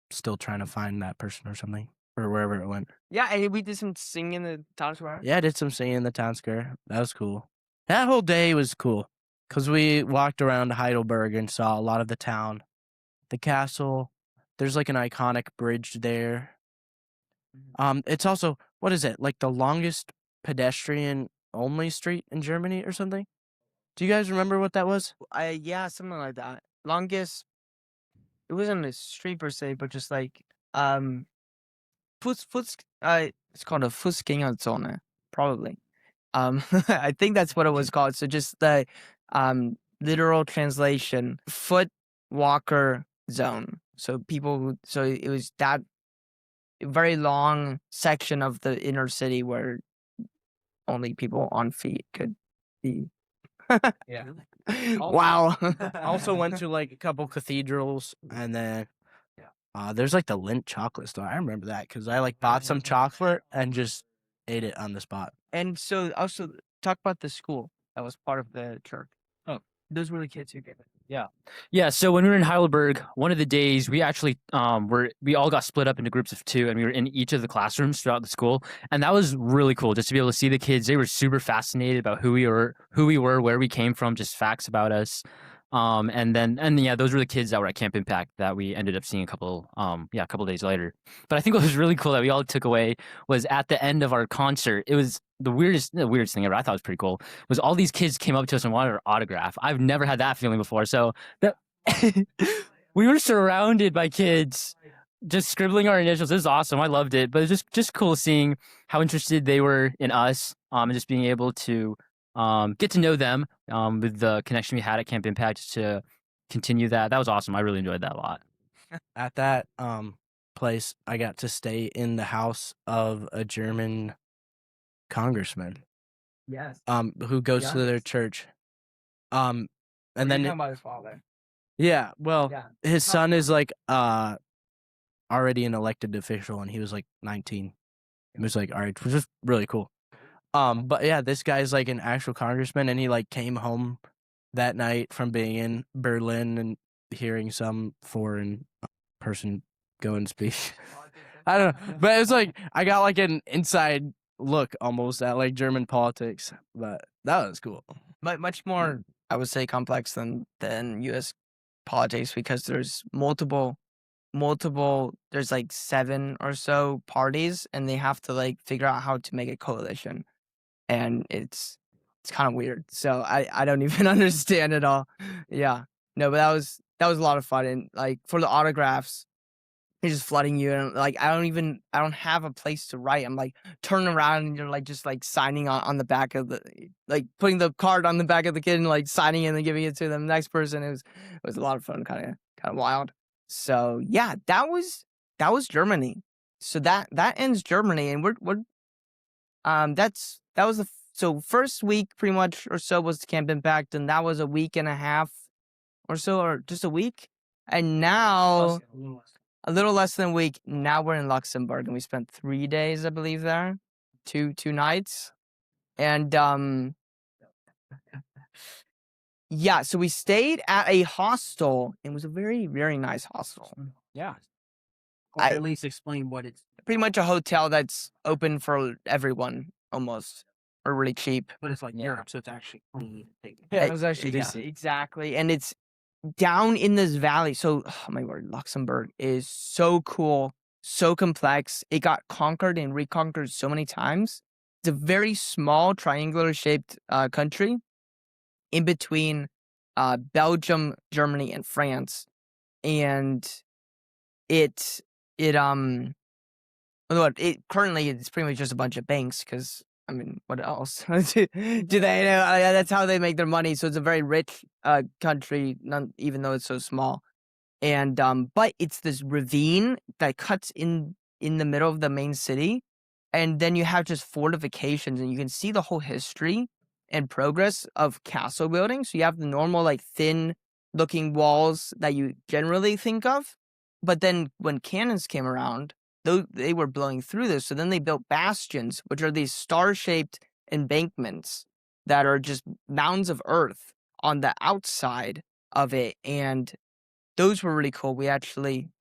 C: still trying to find that person or something, or wherever it went.
D: Yeah, and we did some singing in the town square.
C: Yeah, I did some singing in the town square. That was cool. That whole day was cool because we walked around Heidelberg and saw a lot of the town, the castle. There's like an iconic bridge there. It's also, what is it, like the longest pedestrian only street in Germany or something? Do you guys remember what that was?
D: Yeah, something like that. Longest. It wasn't a street per se, but just like it's called a Fußgängerzone, probably. I think that's what it was called. So just the literal translation, foot walker zone. So so it was that very long section of the inner city where only people on feet could be.
C: Yeah.
D: Wow.
C: Also went to like a couple cathedrals, and then there's like the Lindt chocolate store. I remember that because I like bought some chocolate and just ate it on the spot.
D: And so also talk about the school that was part of the church.
B: Oh,
D: those were the kids who gave it.
B: Yeah, so when we were in Heidelberg, one of the days we actually we all got split up into groups of 2, and we were in each of the classrooms throughout the school, and that was really cool just to be able to see the kids. They were super fascinated about who we were, where we came from, just facts about us. And yeah, those were the kids that were at Camp Impact that we ended up seeing a couple days later. But I think what was really cool that we all took away was at the end of our concert, it was the weirdest thing ever. I thought it was pretty cool. Was all these kids came up to us and wanted our autograph. I've never had that feeling before. So we were surrounded by kids just scribbling our initials. It was awesome. I loved it. But it was just cool seeing how interested they were in us, and just being able to get to know them with the connection we had at Camp Impact, just to continue that. That was awesome. I really enjoyed that a lot.
C: At that place, I got to stay in the house of a German congressman.
D: Yes.
C: Who goes to their church. And then
D: about his father.
C: Yeah, well,
D: Yeah.
C: his son is like already an elected official, and he was like 19. It was like, all right, which was really cool. But yeah, this guy's like an actual congressman, and he like came home that night from being in Berlin and hearing some foreign person go and speak. I don't know, but it's like I got like an inside look almost at like German politics, but that was cool.
D: Much more, I would say, complex than U.S. politics, because there's multiple. There's like 7 or so parties, and they have to like figure out how to make a coalition, and it's kind of weird. So I don't even understand it all. Yeah, no, but that was a lot of fun, and like for the autographs, He's just flooding you, and like I don't have a place to write. I'm like turning around, and you're like just like signing on the back of the like putting the card on the back of the kid and like signing it and then giving it to the next person. It was a lot of fun, kind of wild. So yeah, that was Germany. So that ends Germany, and that was the so first week pretty much or so was the Camp Impact, and that was a week and a half or so, or just a week, and now. A little less than a week. Now we're in Luxembourg, and we spent 3 days, I believe, there, two nights, and yeah. So we stayed at a hostel. It was a very, very nice hostel.
E: Yeah. Or at least explain what it's.
D: Pretty much a hotel that's open for everyone, almost, or really cheap.
E: But it's like Europe, so it's actually clean.
C: Yeah, it was actually
D: Yeah,
C: decent.
D: exactly, and it's down in this valley. So, oh my word, Luxembourg is so cool, so complex. It got conquered and reconquered so many times. It's a very small, triangular-shaped country in between Belgium, Germany, and France, and currently it's pretty much just a bunch of banks because. I mean, what else do they know? That's how they make their money. So it's a very rich country, even though it's so small. And but it's this ravine that cuts in the middle of the main city, and then you have just fortifications, and you can see the whole history and progress of castle building. So you have the normal like thin-looking walls that you generally think of, but then when cannons came around. They were blowing through this. So then they built bastions, which are these star-shaped embankments that are just mounds of earth on the outside of it. And those were really cool. We'll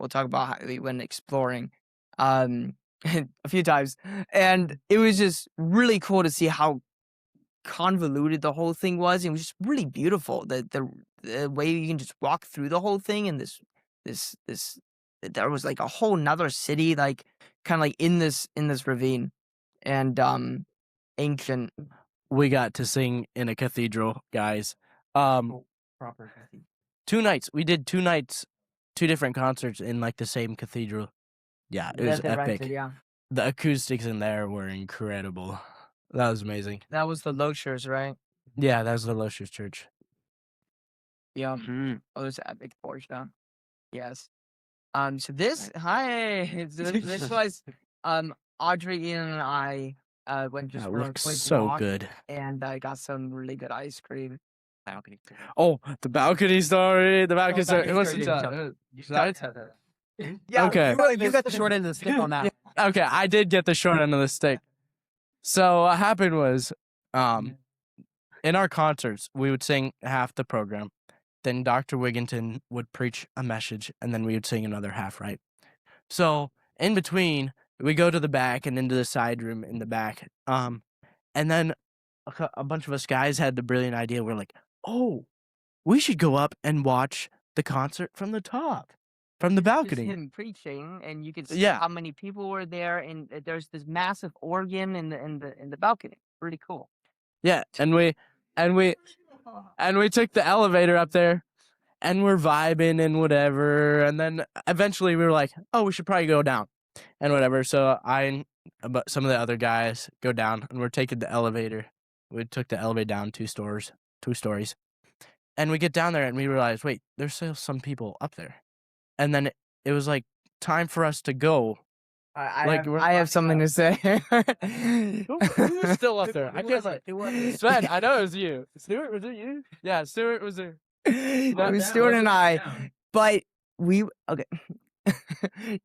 D: talk about how we went exploring a few times. And it was just really cool to see how convoluted the whole thing was. It was just really beautiful. The way you can just walk through the whole thing and this there was like a whole nother city, like kind of like in this ravine, and ancient.
C: We got to sing in a cathedral, guys.
E: Proper cathedral.
C: 2 nights. We did 2 nights, 2 different concerts in like the same cathedral. Yeah, it was epic.
D: Yeah,
C: The acoustics in there were incredible. That was amazing.
D: that was the Lochers, right?
C: Yeah, that was the Loschers Church.
D: Yeah. Oh, there's an epic Porsche. Yes. So this this was Audrey, Ian, and I went just
C: That
D: for a
C: looks
D: quick
C: so
D: walk,
C: good.
D: and I got some really good ice cream.
E: Balcony.
C: Oh, the balcony story. The balcony story.
D: Yeah,
C: Okay.
E: You got the short end of the stick on that.
C: Okay, I did get the short end of the stick. So what happened was, in our concerts, we would sing half the program. Then Dr. Wigginton would preach a message, and then we would sing another half, right? So in between, we go to the back and into the side room in the back. And then a bunch of us guys had the brilliant idea. We're like, oh, we should go up and watch the concert from the top, from the balcony.
D: Just him preaching, and you could see
C: Yeah.
D: how many people were there, and there's this massive organ in the balcony. Really cool.
C: Yeah, and we took the elevator up there, and we're vibing and whatever. And then eventually we were like, oh, we should probably go down and whatever. So but some of the other guys go down, and we're taking the elevator. We took the elevator down 2 stories, and we get down there, and we realize, wait, there's still some people up there. And then it was like time for us to go.
D: I have something to say.
C: Who was still up there? I can't remember. Sven, I know it was you. Stuart, was it you? Yeah, Stuart was there.
D: It was Stuart and I, but okay.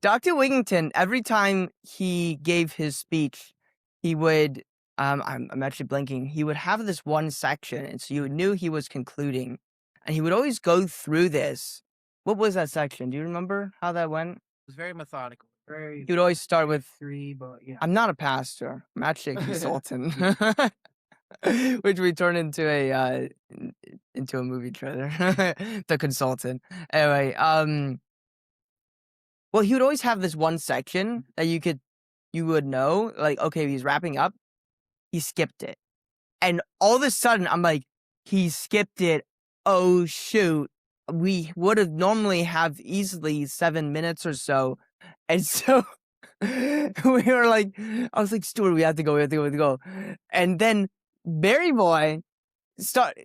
D: Dr. Wigginton, every time he gave his speech, he would, I'm actually blinking, he would have this one section, and so you knew he was concluding, and he would always go through this. What was that section? Do you remember how that went?
E: It was very methodical.
D: He would always start with,
E: 3, but yeah.
D: I'm not a pastor, I'm actually a consultant. Which we turned into a movie trailer. The Consultant. Anyway, well, he would always have this one section that you would know, like, okay, he's wrapping up. He skipped it. And all of a sudden, I'm like, he skipped it. Oh, shoot. We would have normally have easily 7 minutes or so And so we were like, I was like, Stuart, we have to go. And then Barry Boy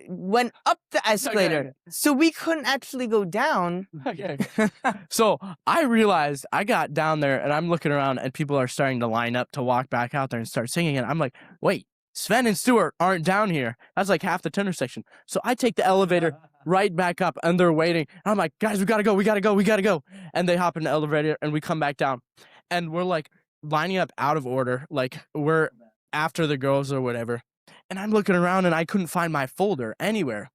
D: went up the escalator.
C: Okay.
D: So we couldn't actually go down.
C: Okay. So I realized I got down there and I'm looking around and people are starting to line up to walk back out there and start singing. And I'm like, wait, Sven and Stuart aren't down here. That's like half the tenor section. So I take the elevator right back up and they're waiting. And I'm like, guys, we gotta go. And they hop in the elevator and we come back down. And we're like lining up out of order. Like we're after the girls or whatever. And I'm looking around and I couldn't find my folder anywhere.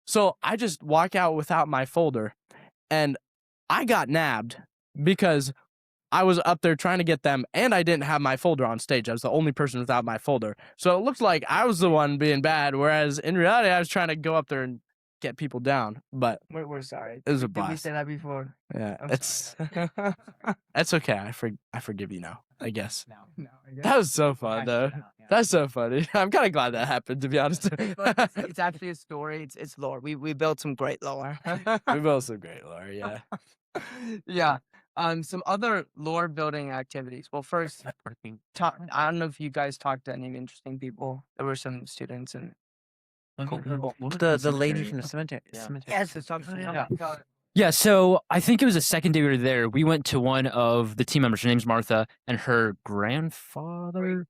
C: So I just walk out without my folder. And I got nabbed because I was up there trying to get them and I didn't have my folder on stage. I was the only person without my folder. So it looked like I was the one being bad, whereas in reality, I was trying to go up there and get people down. But
D: We're sorry.
C: it was a
D: Did we
C: blast.
D: say that before?
C: Yeah,
D: I'm
C: it's that's okay. I forgive you now, I guess.
D: No.
C: That was so fun, though. That's so funny. I'm kind of glad that happened, to be honest.
D: It's actually a story. It's lore. We built some great lore.
C: We built some great lore, yeah.
D: Yeah. Some other lore building activities. Well, first, I don't know if you guys talked to any interesting people. There were some students and
E: The lady from the cemetery.
D: yes, it's
B: Yeah, so I think it was the second day we were there. We went to one of the team members. Her name's Martha, and her grandfather,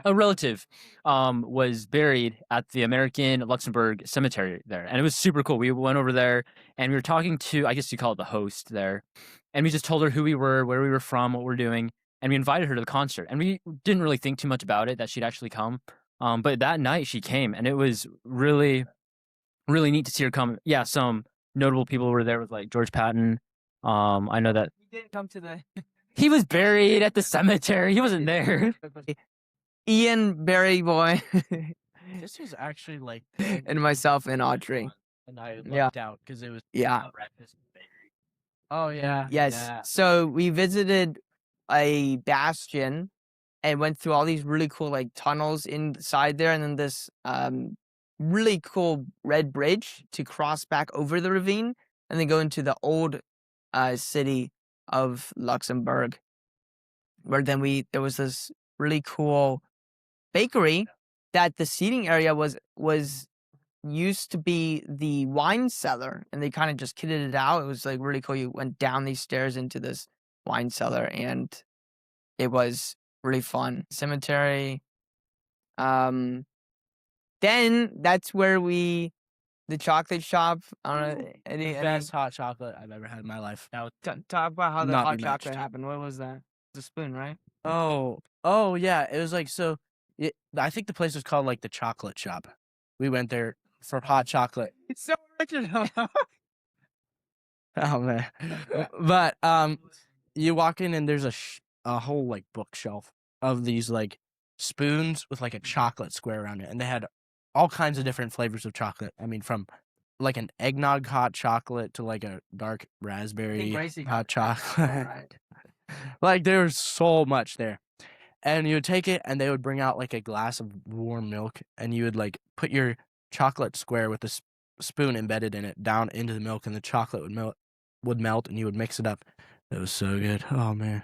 B: a relative, was buried at the American Luxembourg cemetery there, and it was super cool. We went over there, and we were talking to, I guess you call it the host there, and we just told her who we were, where we were from, what we're doing, and we invited her to the concert. And we didn't really think too much about it that she'd actually come, but that night she came, and it was really, really neat to see her come. Yeah, some notable people were there with like George Patton. I know that
D: He didn't come to the
B: he was buried at the cemetery. He wasn't there.
D: Ian, Barry Boy,
C: This was actually like,
D: and myself and Audrey.
C: and I
D: Yeah.
C: lucked out because it was.
D: Yeah.
C: Oh yeah.
D: Yes.
C: Yeah.
D: So we visited a bastion and went through all these really cool like tunnels inside there, and then this really cool red bridge to cross back over the ravine, and then go into the old city of Luxembourg, where then there was this really cool bakery that the seating area was used to be the wine cellar, and they kind of just kitted it out. It was like really cool. You went down these stairs into this wine cellar, and it was really fun. Cemetery. Then that's where the chocolate shop. I don't know any
C: Best hot chocolate I've ever had in my life.
D: talk about how the
C: Not
D: hot
C: be
D: chocolate
C: matched.
D: happened. What was that? The spoon, right?
C: Oh yeah. It was like so. I think the place was called like the Chocolate Shop. We went there for hot chocolate.
D: It's so original.
C: Oh man. But you walk in and there's a whole like bookshelf of these like spoons with like a chocolate square around it, and they had all kinds of different flavors of chocolate. I mean, from like an eggnog hot chocolate to like a dark raspberry
D: Gracie
C: hot
D: got
C: chocolate. Like there was so much there. And you would take it and they would bring out like a glass of warm milk, and you would like put your chocolate square with the spoon embedded in it down into the milk, and the chocolate would melt and you would mix it up. It was so good. Oh man.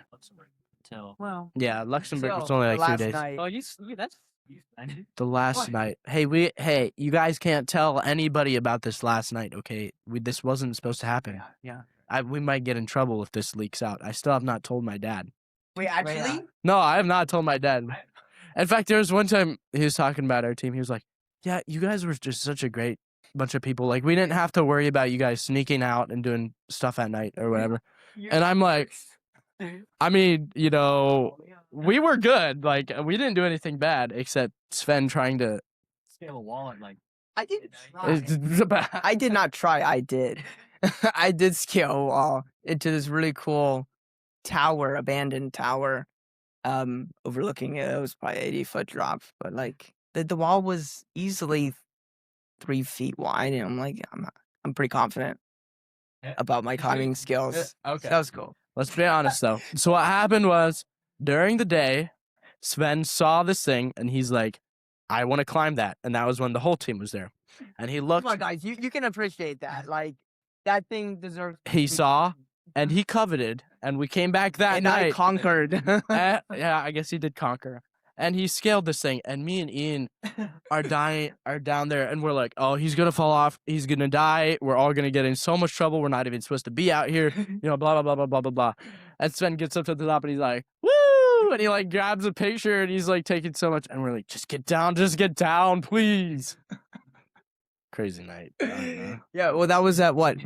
D: Well,
C: Yeah, Luxembourg was
D: so,
C: only
D: the
C: like 2
D: last
C: days.
D: night-
B: that's
C: The last night. Hey, you guys can't tell anybody about this last night, okay? This wasn't supposed to happen.
D: Yeah.
C: We might get in trouble if this leaks out. I still have not told my dad.
D: Wait, actually?
C: No, I have not told my dad. In fact, there was one time he was talking about our team. He was like, "Yeah, you guys were just such a great bunch of people. Like, we didn't have to worry about you guys sneaking out and doing stuff at night or whatever." And I'm like, I mean, you know, we were good. Like, we didn't do anything bad except Sven trying to
B: scale a wall and like
D: I didn't try.
C: It's
D: I did not try. I did. I did scale a wall into this really cool tower, abandoned tower, overlooking it. It was probably 80-foot drop, but like the wall was easily 3 feet wide, and I'm like, I'm pretty confident about my climbing skills.
C: Okay.
D: That was cool.
C: Let's be honest though. So what happened was during the day, Sven saw this thing and he's like, I want to climb that. And that was when the whole team was there. And he looked,
D: Come on, guys, you can appreciate that. Like that thing deserves.
C: he saw and he coveted, and we came back that
D: And I
C: night.
D: conquered.
C: Yeah, I guess he did conquer. And he scaled this thing, and me and Ian are down there, and we're like, oh, he's gonna fall off, he's gonna die, we're all gonna get in so much trouble, we're not even supposed to be out here, blah blah blah blah blah blah blah. And Sven gets up to the top, and he's like, woo! And he like grabs a picture, and he's like taking so much, and we're like, just get down, please. Crazy night. I don't know.
D: Yeah, well, that was at what,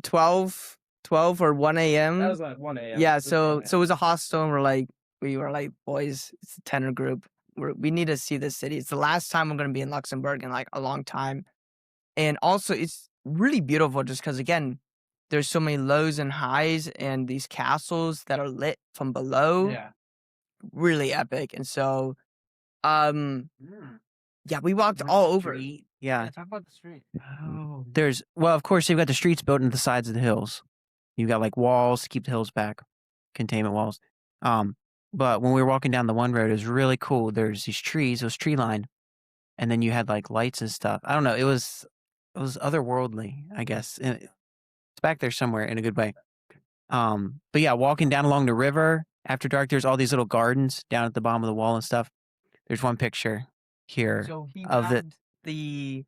D: 12 or 1 a.m.?
C: That was like 1 a.m.
D: Yeah, so it was a hostel, and we were like, boys, it's a tenor group. We need to see this city. It's the last time I'm going to be in Luxembourg in like a long time. And also, it's really beautiful just because, again, there's so many lows and highs and these castles that are lit from below.
C: Yeah.
D: Really epic. And so, yeah, we walked all over.
E: Yeah.
C: Talk about the street.
E: Well, of course, you've got the streets built into the sides of the hills. You've got like walls to keep the hills back, containment walls. But when we were walking down the one road, it was really cool. There's these trees, it was tree lined, and then you had like lights and stuff. I don't know, it was otherworldly, I guess. And it's back there somewhere in a good way. But yeah, walking down along the river after dark, there's all these little gardens down at the bottom of the wall and stuff. There's one picture here
D: So he
E: of the.
D: grabbed the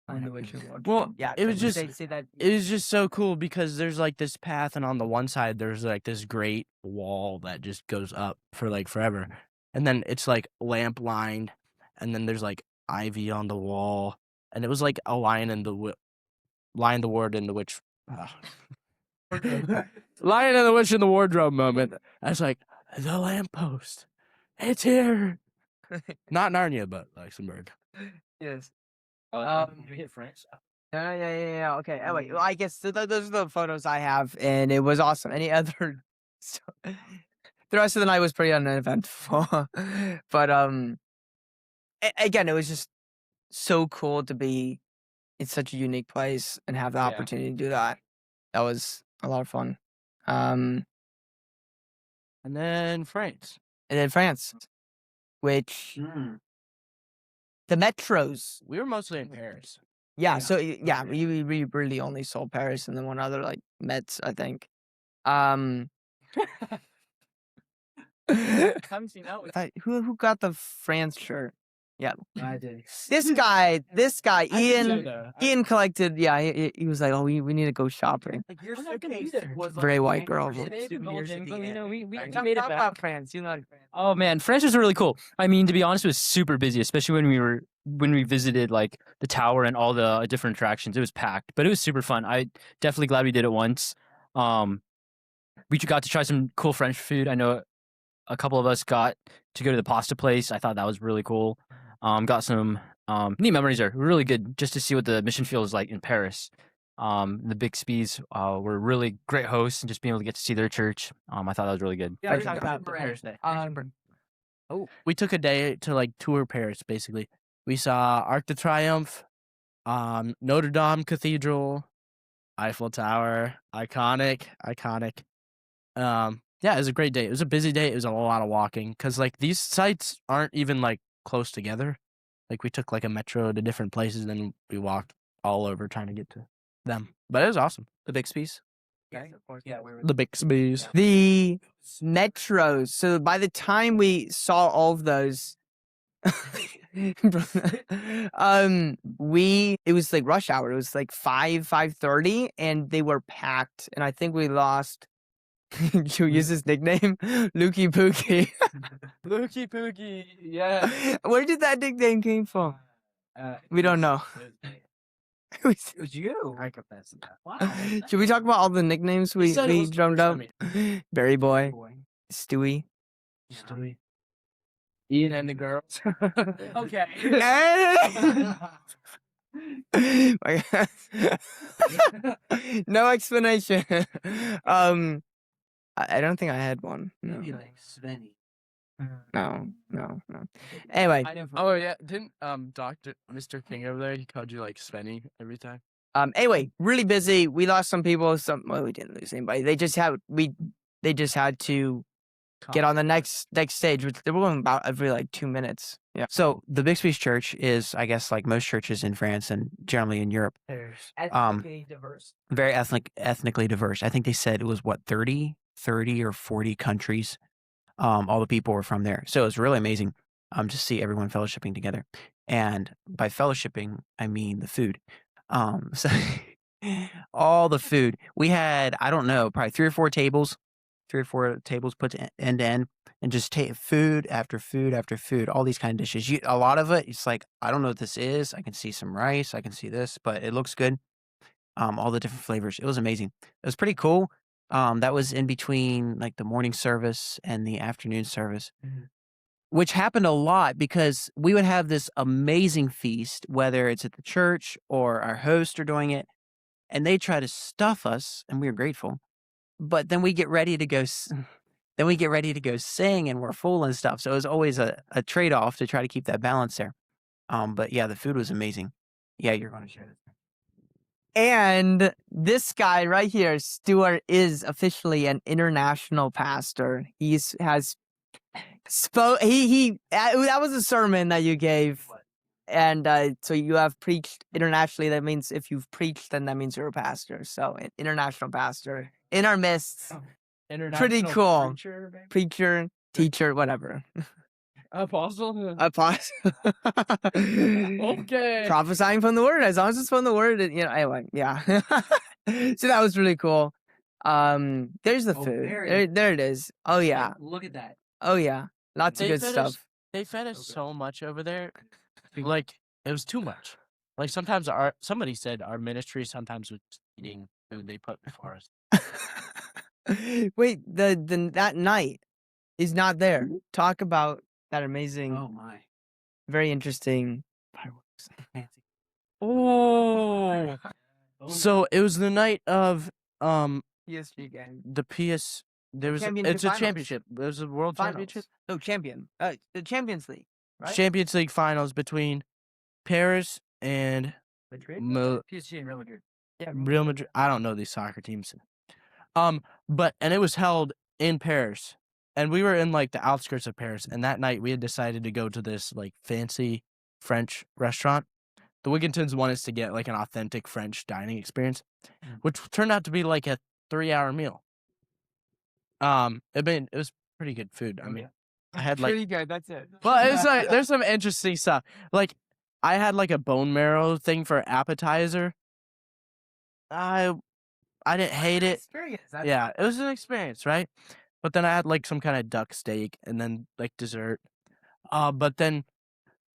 D: I don't know what you want.
C: Well,
D: Yeah,
C: it was
D: they
C: just
D: say that.
C: it was just so cool because there's like this path, and on the one side there's like this great wall that just goes up for like forever, and then it's like lamp lined, and then there's like ivy on the wall, and it was like a Lion and the Lion, the Ward, and the Witch. Lion and the Witch in the Wardrobe moment. I was like, the lamppost, it's here. Not Narnia, but Luxembourg.
D: Yes.
C: We hit France.
D: Yeah. Okay. Anyway, well, I guess those are the photos I have, and it was awesome. Any other? The rest of the night was pretty uneventful, but again, it was just so cool to be in such a unique place and have the
C: Yeah.
D: opportunity to do that. That was a lot of fun.
C: And then France.
D: And then France, which the metros.
C: We were mostly in Paris.
D: Yeah. So yeah, we really only saw Paris and then one other like Metz, I think. Who got the France shirt? Yeah,
C: I did.
D: this guy, Ian collected. Yeah, he was like, oh, we need to go shopping.
E: Like your
D: Very white girl.
B: We
D: Talk
B: made it back.
D: about France. You know.
B: Oh man, France was really cool. I mean, to be honest, it was super busy, especially when we visited like the tower and all the different attractions. It was packed, but it was super fun. I definitely glad we did it once. We got to try some cool French food. I know a couple of us got to go to the pasta place. I thought that was really cool. Got some neat memories there. Really good just to see what the mission feels like in Paris. The Big Spies were really great hosts, and just being able to get to see their church. I thought that was really good.
C: Yeah, we talked about the Paris Day. We took a day to like tour Paris. Basically, we saw Arc de Triomphe, Notre Dame Cathedral, Eiffel Tower, iconic. Yeah, it was a great day. It was a busy day. It was a lot of walking because like these sites aren't even like close together. Like we took like a metro to different places, and then we walked all over trying to get to them. But it was awesome.
E: The Big Spies.
C: The Big Spies.
D: The metros. So by the time we saw all of those, it was like rush hour. It was like 5:30, and they were packed. And I think we lost. Should we use his nickname? Lukey Pookie.
C: Lukey Pookie. Yeah.
D: Where did that nickname came from? We don't know.
E: It was you.
C: I confess to that.
E: Wow.
D: Should we talk about all the nicknames we
C: said it was
D: drummed up?
C: Stewie.
D: Berry Boy, Stewie.
C: Stewie. Ian and the girls. Okay.
D: My God. No explanation. I don't think I had one. No.
E: Maybe like Svenny.
D: No. Anyway,
C: Oh yeah, didn't Mr. King over there? He called you like Svenny every time.
D: anyway, really busy. We lost some people. Well, we didn't lose anybody. They just had to get on the next stage, which they were going about every like 2 minutes. Yeah.
E: So the Bixby's church is, I guess, like most churches in France and generally in Europe,
D: Ethnically diverse.
E: very ethnically diverse. I think they said it was 30 or 40 countries. All the people were from there. So it was really amazing to see everyone fellowshipping together. And by fellowshipping, I mean the food. So all the food. We had, I don't know, probably 3 or 4 tables put end to end, and just food after food after food, all these kind of dishes. A lot of it, it's like, I don't know what this is. I can see some rice. I can see this, but it looks good. All the different flavors. It was amazing. It was pretty cool. That was in between like the morning service and the afternoon service, which happened a lot because we would have this amazing feast, whether it's at the church or our hosts are doing it, and they try to stuff us, and we were grateful. But then we get ready to go. Then we get ready to go sing, and we're full and stuff. So it was always a trade-off to try to keep that balance there. But yeah, the food was amazing. Yeah, you're going to share this.
D: And this guy right here, Stuart, is officially an international pastor. That was a sermon that you gave. And so you have preached internationally. That means if you've preached, then that means you're a pastor. So an international pastor in our midst. Pretty cool. Preacher, teacher, whatever.
C: Apostle.
D: Okay. Prophesying from the word, as long as it's from the word, anyway, yeah. So that was really cool. There's the food. There it is. Oh yeah.
E: Look at that.
D: Oh yeah. Lots of good stuff.
C: They fed us so much over there. Like, it was too much. Like, sometimes somebody said our ministry sometimes was eating food they put before us.
D: Wait, that night is not there. Talk about that amazing,
E: Oh my.
D: very interesting fireworks.
C: Oh. So it was the night of
D: PSG game.
C: the PS. It's a
D: Finals.
C: championship. There's a world
D: Finals.
C: championship.
D: No, champion. The Champions League. Right?
C: Champions League finals between Paris and
D: Madrid.
C: PSG and Real Madrid. Yeah, Real Madrid. I don't know these soccer teams. And it was held in Paris, and we were in like the outskirts of Paris. And that night we had decided to go to this like fancy French restaurant. The Wigginton's wanted us to get like an authentic French dining experience, which turned out to be like a 3-hour meal. It was pretty good food. I mean, I had like
D: pretty good. That's it.
C: But it's like there's some interesting stuff. Like I had like a bone marrow thing for appetizer. I didn't hate it. Yeah, it was an experience, right? But then I had like some kind of duck steak and then like dessert. But then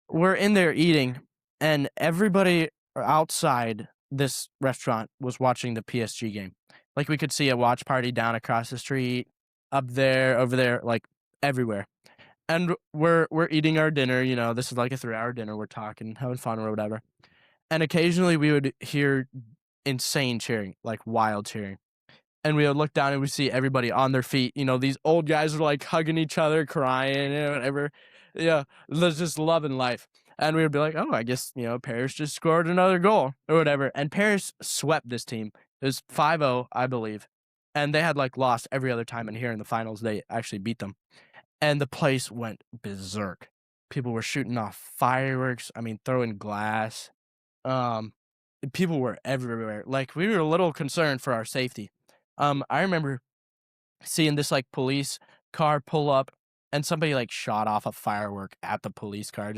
C: we're in there eating, and everybody outside this restaurant was watching the PSG game. Like we could see a watch party down across the street, up there, over there, like everywhere. And we're eating our dinner, this is like a 3-hour dinner. We're talking, having fun or whatever. And occasionally we would hear insane cheering, like wild cheering. And we would look down and we see everybody on their feet. These old guys were like hugging each other, crying, and whatever. Yeah, just loving life. And we would be like, oh, I guess, Paris just scored another goal or whatever. And Paris swept this team. It was 5-0, I believe. And they had like lost every other time. And here in the finals, they actually beat them. And the place went berserk. People were shooting off fireworks. I mean, throwing glass. People were everywhere. Like, we were a little concerned for our safety. I remember seeing this like police car pull up, and somebody like shot off a firework at the police car.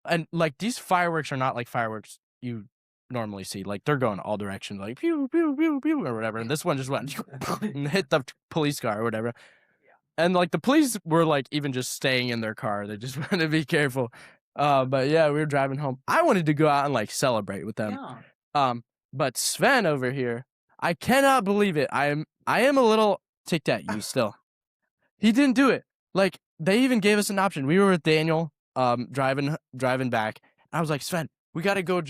C: And like these fireworks are not like fireworks you normally see. Like they're going all directions, like pew pew pew pew or whatever. And this one just went and hit the police car or whatever. And like the police were like even just staying in their car. They just wanted to be careful. But yeah, we were driving home. I wanted to go out and like celebrate with them.
D: Yeah.
C: But Sven over here, I cannot believe it. I am a little ticked at you still. He didn't do it. Like they even gave us an option. We were with Daniel, driving back. I was like, Sven, we got to go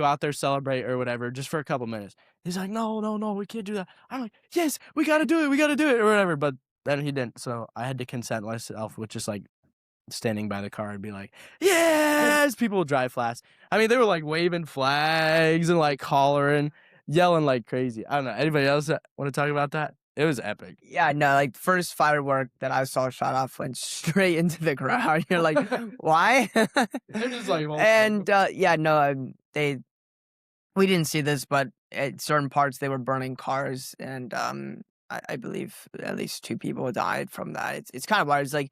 C: out there, celebrate or whatever, just for a couple minutes. He's like, no, we can't do that. I'm like, yes, we got to do it or whatever. But then he didn't. So I had to consent myself with just like standing by the car and be like, yes, people will drive fast. I mean, they were like waving flags and like hollering, yelling like crazy. I don't know. Anybody else want to talk about that? It was epic.
D: Yeah, no, like first firework that I saw shot off went straight into the crowd. You're like, why?
C: They're just like, well,
D: And yeah, no, we didn't see this, but at certain parts they were burning cars, and I believe at least 2 people died from that. It's kind of wild. It's like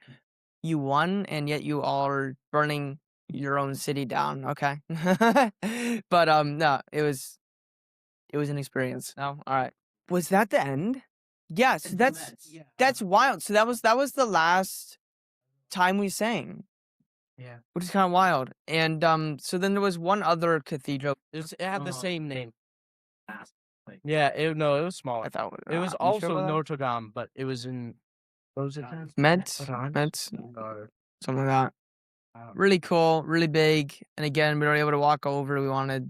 D: you won, and yet you are burning your own city down. Okay, but no, it was an experience. No, all right. Was that the end? Yes, that's wild. So that was the last time we sang.
C: Yeah.
D: Which is kind of wild. And so then there was one other cathedral.
C: It had the same name. Yeah, it was smaller.
D: I thought
C: It was
D: you
C: also
D: sure about that?
C: Notre Dame, but it was in what was it?
D: Metz, something like that. Really cool, really big. And again, we were able to walk over. We wanted.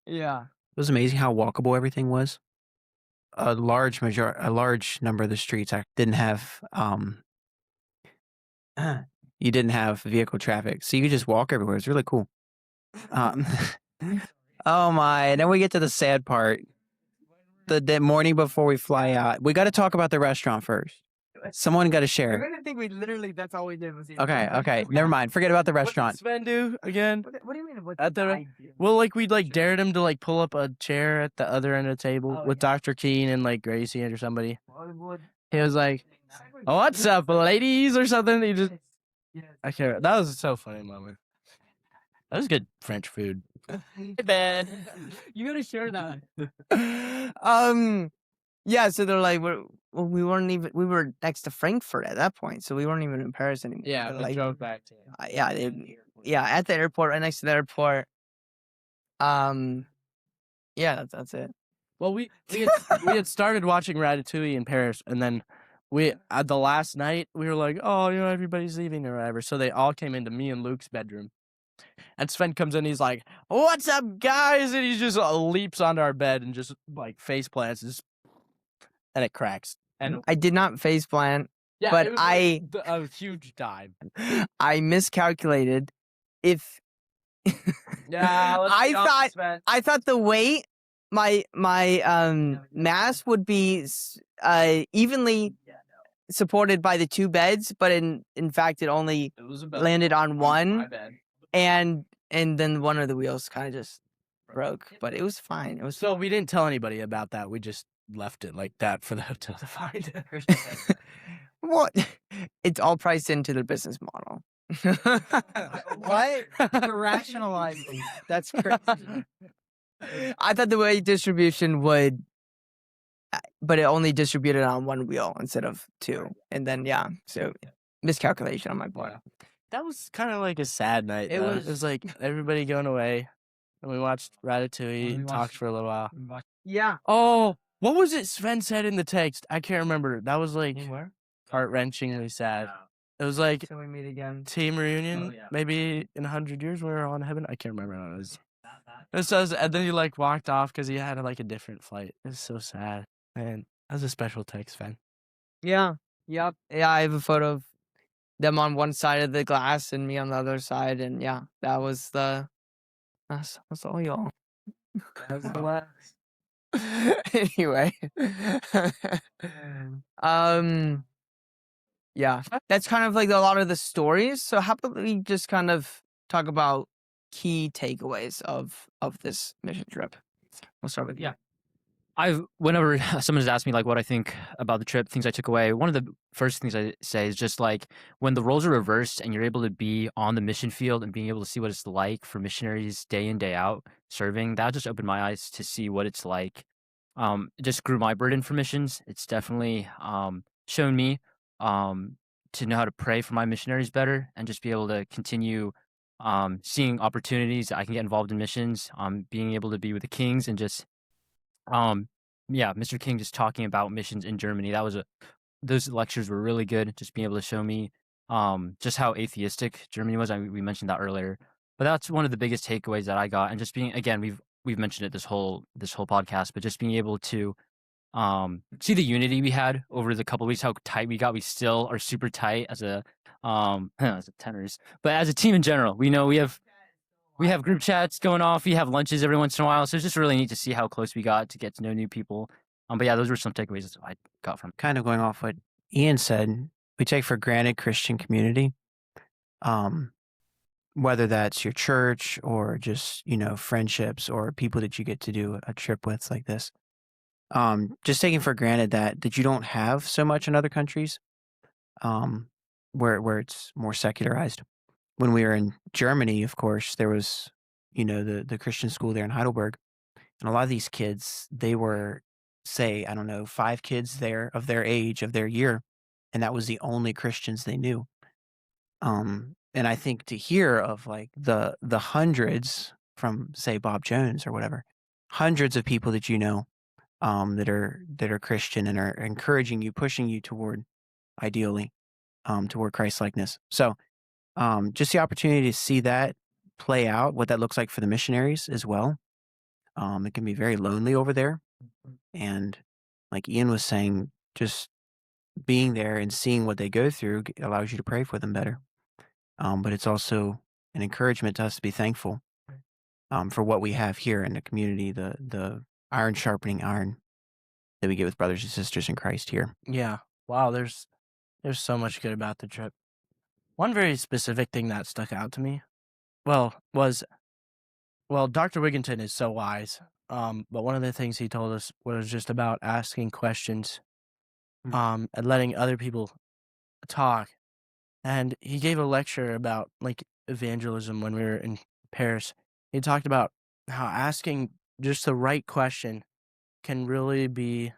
D: Yeah.
E: It was amazing how walkable everything was. A large number of the streets didn't have you didn't have vehicle traffic, so you could just walk everywhere. It's really cool. Oh my! And then we get to the sad part. The morning before we fly out, we got to talk about the restaurant first. Someone got to share.
D: You're gonna think we literally that's all we did was eat.
E: Okay, never mind. Forget about the restaurant.
C: What did Sven do again?
D: What do you mean? What
C: At the-
D: did I do?
C: Well, like we'd like dared him to like pull up a chair at the other end of the table
D: Oh,
C: with
D: yeah.
C: Dr. Keene and like Gracie or somebody.
D: What-
C: He was like, "What's up, ladies?" or something. He just I can't. That was a so funny moment. That was good French food.
D: Hey, man. You gotta share that. Yeah, so they're like, we were next to Frankfurt at that point, so we weren't even in Paris anymore.
C: Yeah,
D: They're
C: we drove back to
D: at the airport, right next to the airport. Yeah, that's it.
C: Well, we had started watching Ratatouille in Paris, and then we at the last night we were like, oh, everybody's leaving or whatever. So they all came into me and Luke's bedroom, and Sven comes in. He's like, "What's up, guys?" And he just leaps onto our bed and just like face plants, and it cracks. And
D: I did not face plant.
C: yeah,
D: but
C: it was
D: I-
C: like a huge dive.
D: I miscalculated. If
C: Yeah,
D: I thought the weight, my mass would be evenly supported by the 2 beds, but in fact it only landed on one, and then one of the wheels kind of just broke. But it was fine. It was
C: So we didn't tell anybody about that. We just left it like that for the hotel to find.
D: what? It's all priced into the business model.
E: What? Rationalizing. That's crazy.
D: I thought the weight distribution would, but it only distributed on 1 wheel instead of 2. And then, yeah, so miscalculation on my part.
C: That was kind of like a sad night.
E: It
C: though.
E: was-
C: It was like everybody going away, and we watched Ratatouille, talked for a little while.
D: Yeah.
C: Oh, what was it Sven said in the text? I can't remember. That was like heart-wrenchingly sad. It was like
D: So we meet again.
C: team reunion, maybe in 100 years we're on heaven. I can't remember how it was. It says, and then he like walked off because he had like a different flight. It's so sad, man. That was a special text, Sven.
D: Yeah. Yep. Yeah, I have a photo of them on one side of the glass and me on the other side, and yeah, that was that's all y'all.
C: That was the last.
D: Anyway. Yeah, that's kind of like a lot of the stories. So how about we just kind of talk about key takeaways of this mission trip? We'll start with you.
B: Yeah. Whenever someone's asked me like what I think about the trip, things I took away, one of the first things I say is just like when the roles are reversed and you're able to be on the mission field and being able to see what it's like for missionaries day in, day out serving, that just opened my eyes to see what it's like. It just grew my burden for missions. It's definitely shown me to know how to pray for my missionaries better and just be able to continue seeing opportunities that I can get involved in missions, being able to be with the Kings and just Mr. King just talking about missions in Germany. Those lectures were really good. Just being able to show me just how atheistic Germany was. We mentioned that earlier, but that's one of the biggest takeaways that I got. And just being, again, we've mentioned it this whole podcast, but just being able to see the unity we had over the couple of weeks, how tight we got. We still are super tight as a tenors, but as a team in general, we know we have We have group chats going off. We have lunches every once in a while. So it's just really neat to see how close we got to get to know new people. But yeah, those were some takeaways that I got from.
E: Kind of going off what Ian said, we take for granted Christian community. Whether that's your church or just, friendships or people that you get to do a trip with like this. Just taking for granted that you don't have so much in other countries, where it's more secularized. When we were in Germany, of course, there was, the Christian school there in Heidelberg. And a lot of these kids, they were, say, I don't know, 5 kids there of their age, of their year. And that was the only Christians they knew. And I think to hear of like the hundreds from, say, Bob Jones or whatever, hundreds of people that that are Christian and are encouraging you, pushing you toward, ideally, toward Christ-likeness. So just the opportunity to see that play out, what that looks like for the missionaries as well. It can be very lonely over there. And like Ian was saying, just being there and seeing what they go through allows you to pray for them better. But it's also an encouragement to us to be thankful for what we have here in the community, the iron sharpening iron that we get with brothers and sisters in Christ here.
C: Yeah. Wow. There's so much good about the trip. One very specific thing that stuck out to me, was Dr. Wigginton is so wise. But one of the things he told us was just about asking questions, and letting other people talk. And he gave a lecture about like evangelism when we were in Paris. He talked about how asking just the right question can really be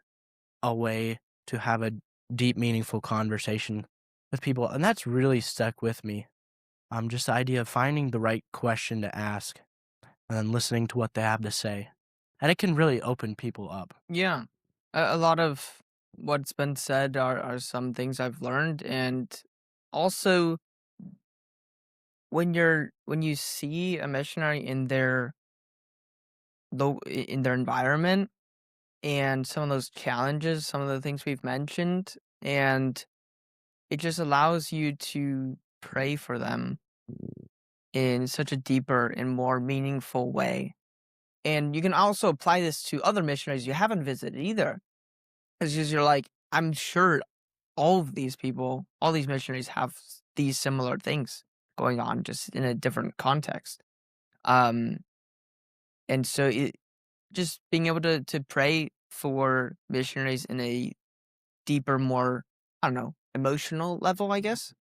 C: a way to have a deep, meaningful conversation with people. And that's really stuck with me. Just the idea of finding the right question to ask and then listening to what they have to say. And it can really open people up.
D: Yeah. A lot of what's been said are some things I've learned. And also, when you see a missionary in their environment and some of those challenges, some of the things we've mentioned, and it just allows you to pray for them in such a deeper and more meaningful way. And you can also apply this to other missionaries you haven't visited either. It's just you're like, I'm sure all of these people, all these missionaries have these similar things going on, just in a different context. And so just being able to pray for missionaries in a deeper, more, I don't know, emotional level, I guess.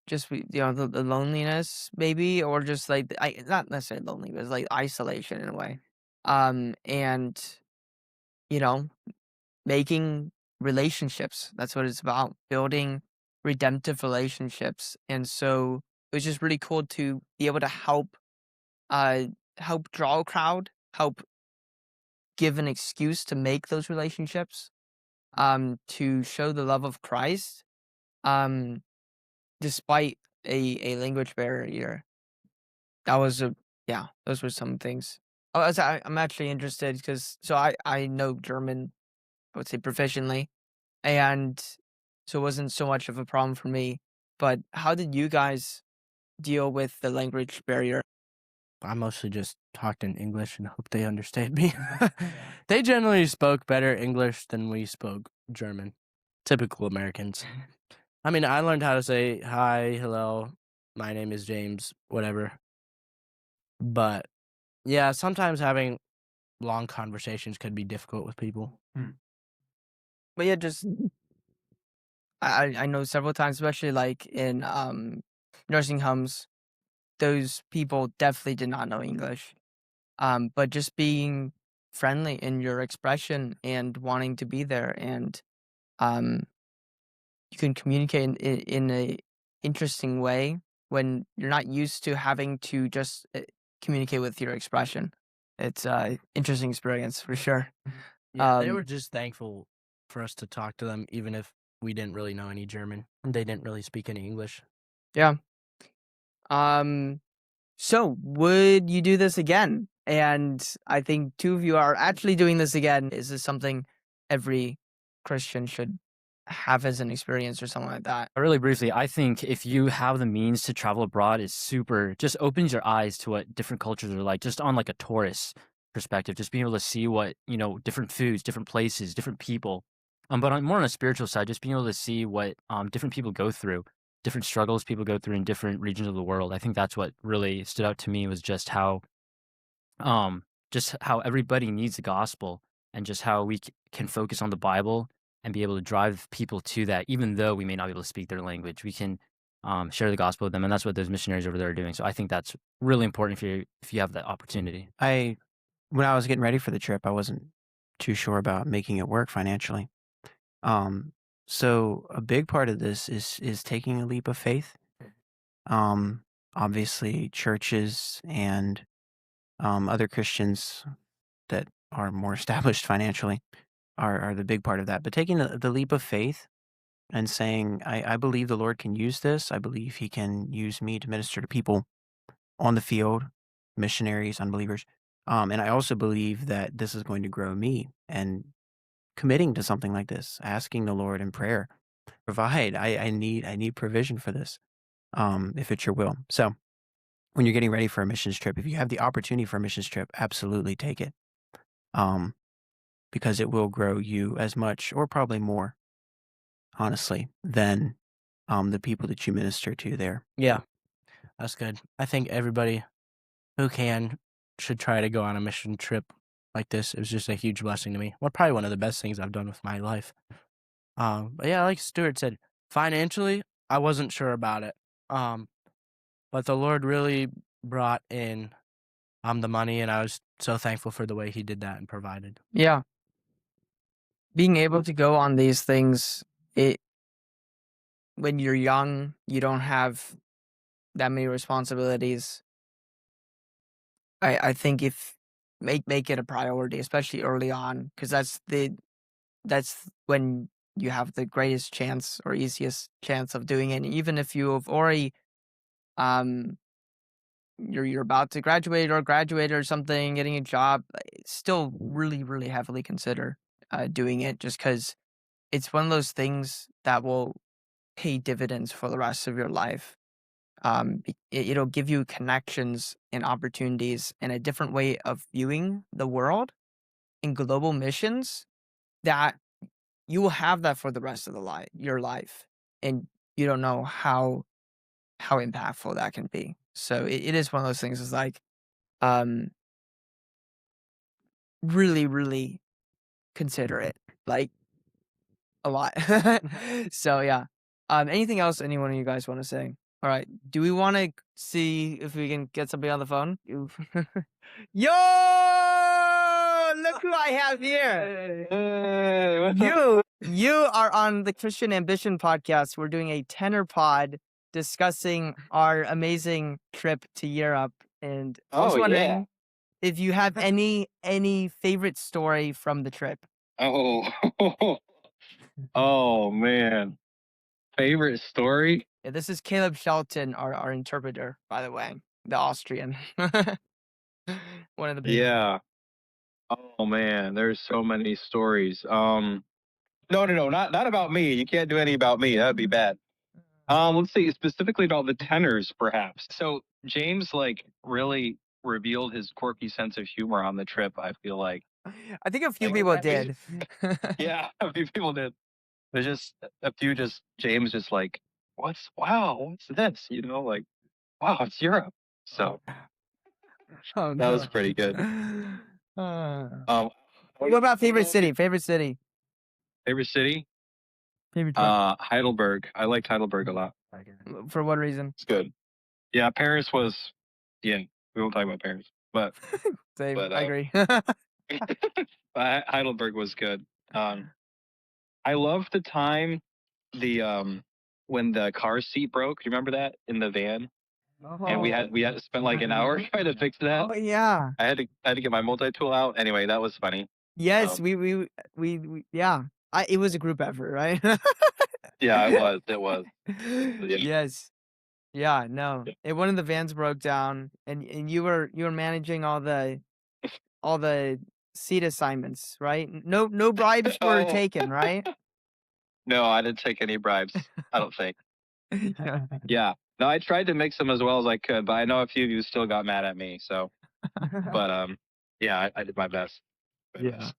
D: Just the loneliness maybe, or just like not necessarily lonely, but it's like isolation in a way. And making relationships. That's what it's about, building redemptive relationships. And so it was just really cool to be able to help draw a crowd, help give an excuse to make those relationships, to show the love of Christ, despite a language barrier. Those were some things. I'm actually interested because I know German, I would say proficiently, and so it wasn't so much of a problem for me. But how did you guys deal with the language barrier?
C: I mostly just talked in English and hoped they understood me. They generally spoke better English than we spoke German. Typical Americans. I mean, I learned how to say hi, hello, my name is James, whatever. But yeah, sometimes having long conversations could be difficult with people.
D: But yeah, just I know several times, especially like in nursing homes, those people definitely did not know English. But just being friendly in your expression and wanting to be there, and you can communicate in a interesting way when you're not used to having to just communicate with your expression. It's an interesting experience for sure.
C: Yeah, they were just thankful for us to talk to them, even if we didn't really know any German and they didn't really speak any English.
D: Yeah. So would you do this again? And I think 2 of you are actually doing this again. Is this something every Christian should have as an experience or something like that?
B: Really briefly, I think if you have the means to travel abroad, is super, just opens your eyes to what different cultures are like, just on like a tourist perspective, just being able to see what, different foods, different places, different people. But more on a spiritual side, just being able to see what different people go through, different struggles people go through in different regions of the world. I think that's what really stood out to me, was um, just how everybody needs the gospel, and just how we can focus on the Bible and be able to drive people to that, even though we may not be able to speak their language. We can share the gospel with them, and that's what those missionaries over there are doing. So I think that's really important if you have that opportunity.
E: When I was getting ready for the trip, I wasn't too sure about making it work financially. So a big part of this is taking a leap of faith. Obviously, churches and other Christians that are more established financially are the big part of that. But taking the leap of faith and saying, I believe the Lord can use this. I believe He can use me to minister to people on the field, missionaries, unbelievers. And I also believe that this is going to grow me, and committing to something like this, asking the Lord in prayer, provide. I need provision for this, if it's your will. So when you're getting ready for a missions trip, if you have the opportunity for a missions trip, absolutely take it. Because it will grow you as much, or probably more, honestly, than the people that you minister to there.
C: Yeah, that's good. I think everybody who can should try to go on a mission trip like this. It was just a huge blessing to me. Well, probably one of the best things I've done with my life. But yeah, like Stuart said, financially, I wasn't sure about it. But the Lord really brought in the money, and I was so thankful for the way He did that and provided.
D: Yeah. Being able to go on these things, when you're young, you don't have that many responsibilities. I think if make it a priority, especially early on, because that's when you have the greatest chance or easiest chance of doing it. And even if you have already you're about to graduate or something, getting a job, still really, really heavily consider doing it, just because it's one of those things that will pay dividends for the rest of your life. It'll give you connections and opportunities and a different way of viewing the world in global missions, that you will have that for the rest of your life, and you don't know how impactful that can be. So it is one of those things. It's like, really, really consider it, like, a lot. So yeah. Anything else anyone of you guys want to say? All right. Do we want to see if we can get somebody on the phone? Yo, look who I have here. You are on the Christian Ambition podcast. We're doing a Tenor pod discussing our amazing trip to Europe, and I was wondering if you have any favorite story from the trip.
F: Oh, oh man. Favorite story?
D: Yeah, this is Caleb Shelton, our interpreter, by the way, the Austrian. One of the big.
F: Yeah. Oh man, there's so many stories. No, not about me. You can't do any about me. That'd be bad. Let's see, specifically about the tenors, perhaps. So James really revealed his quirky sense of humor on the trip, I feel like.
D: I think a few people did.
F: Yeah, a few people did. There's just a few, James like, what's this? Wow, it's Europe. So
D: Oh,
F: that was pretty good.
D: What about favorite city? Favorite city?
F: Favorite city?
D: Favorite trip?
F: Heidelberg. I liked Heidelberg a lot.
D: For what reason?
F: It's good. Yeah, Paris was. Yeah, we won't talk about Paris, but
D: Same.
F: but
D: I agree.
F: Heidelberg was good. I loved the time when the car seat broke. Do you remember that in the van? And we had to spend like an hour trying to fix that.
D: Oh yeah.
F: I had to get my multi-tool out. Anyway, that was funny.
D: Yes, we yeah. It was a group effort, right?
F: Yeah, it was. Yeah.
D: Yes. Yeah, no.
F: Yeah.
D: One of the vans broke down, and you were managing all the seat assignments, right? No bribes were taken, right?
F: No, I didn't take any bribes. I don't think. Yeah. No, I tried to mix them as well as I could, but I know a few of you still got mad at me. So, but yeah, I did my best.
D: Yeah.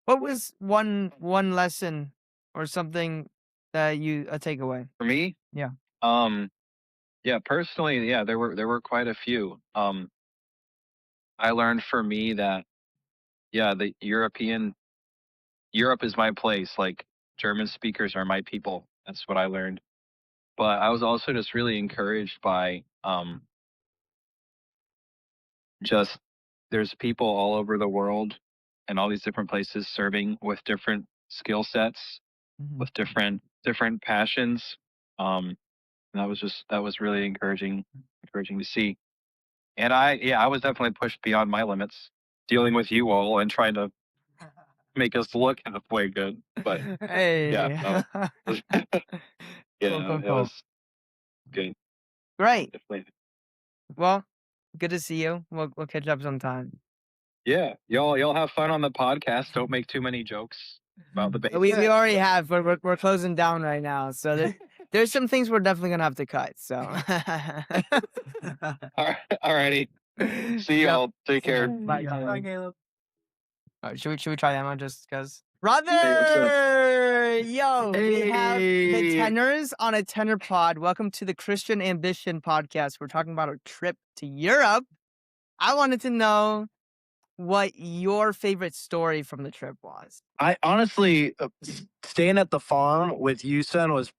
D: What was one lesson or something that you a takeaway?
F: For me,
D: Yeah.
F: yeah, personally, yeah, there were quite a few. I learned for me that yeah, the Europe is my place. Like German speakers are my people. That's what I learned. But I was also just really encouraged by just there's people all over the world and all these different places serving with different skill sets, with different passions. And that was really encouraging to see. And I was definitely pushed beyond my limits dealing with you all and trying to make us look halfway good. But
D: Hey.
F: yeah, no, yeah,
D: Cool.
F: it was good.
D: Great.
F: Definitely.
D: Well, good to see you. We'll catch up sometime.
F: Yeah, y'all have fun on the podcast. Don't make too many jokes about the bass.
D: We already have. We're closing down right now, so there's some things we're definitely gonna have to cut. So.
F: Alrighty. See y'all. Take care.
D: Bye,
E: Caleb.
D: All right, should we try that one just because?
F: what's
D: Brother, yo, we have the
F: Hey.
D: tenors on a tenor pod. Welcome to the Christian Ambition podcast. We're talking about our trip to Europe. I wanted to know what your favorite story from the trip was.
G: I honestly staying at the farm with you, son, was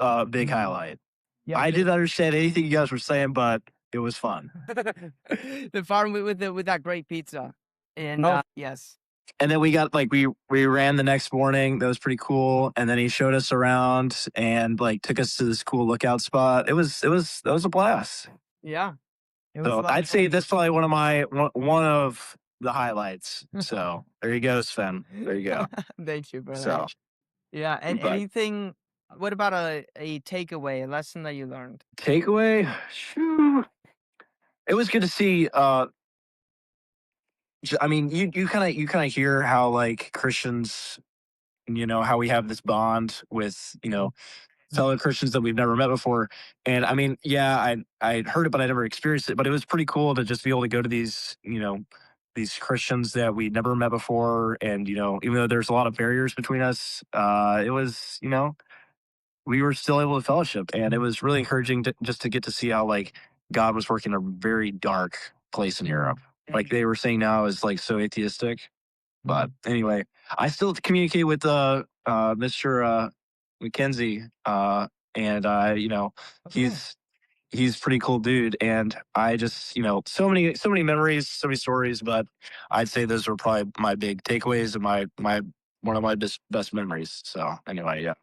G: a big highlight.
D: Yeah,
G: I didn't understand anything you guys were saying, but it was fun.
D: the farm with that great pizza, and
G: Oh.
D: yes,
G: And then we got like we ran the next morning. That was pretty cool. And then he showed us around and like took us to this cool lookout spot. That was a blast.
D: yeah. It was a
G: So
D: lot of
G: I'd say
D: fun.
G: that's probably one of the highlights. So there you go, Sven. There you go.
D: Thank you, brother.
G: So
D: Yeah, and
G: But-
D: anything. What about a takeaway, a lesson that you learned?
G: takeaway, shoo. It was good to see. I mean, you kind of hear how like Christians, how we have this bond with fellow Christians that we've never met before. And I mean, yeah, I'd heard it, but I never experienced it. But it was pretty cool to just be able to go to these these Christians that we never met before, and even though there's a lot of barriers between us, it was we were still able to fellowship, and it was really encouraging just to get to see how like God was working in a very dark place in Europe. Like they were saying now is like so atheistic. But anyway, I still communicate with Mr. Mackenzie, and he's pretty cool dude, and I just so many memories, so many stories. But I'd say those were probably my big takeaways and my one of my best memories. So anyway, yeah.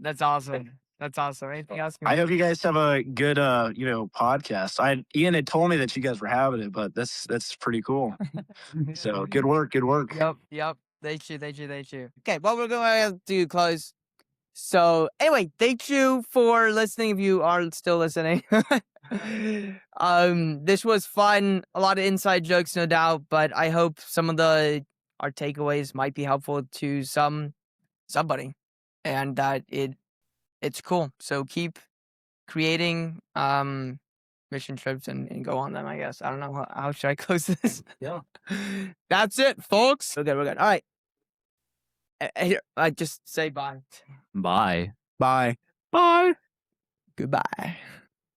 D: That's awesome. That's awesome. Anything else?
G: I hope you guys have a good podcast. Ian had told me that you guys were having it, but that's pretty cool. So good work.
D: Yep. Thank you. Okay, well, we're going to close. So anyway, thank you for listening. If you are still listening, this was fun. A lot of inside jokes, no doubt. But I hope some of our takeaways might be helpful to somebody, and that it's cool. So keep creating mission trips and go on them, I guess. I don't know how should I close this.
G: Yeah.
D: That's it, folks. Okay, we're good. All right. I just say bye.
B: Bye.
G: Bye.
B: Bye.
D: Goodbye.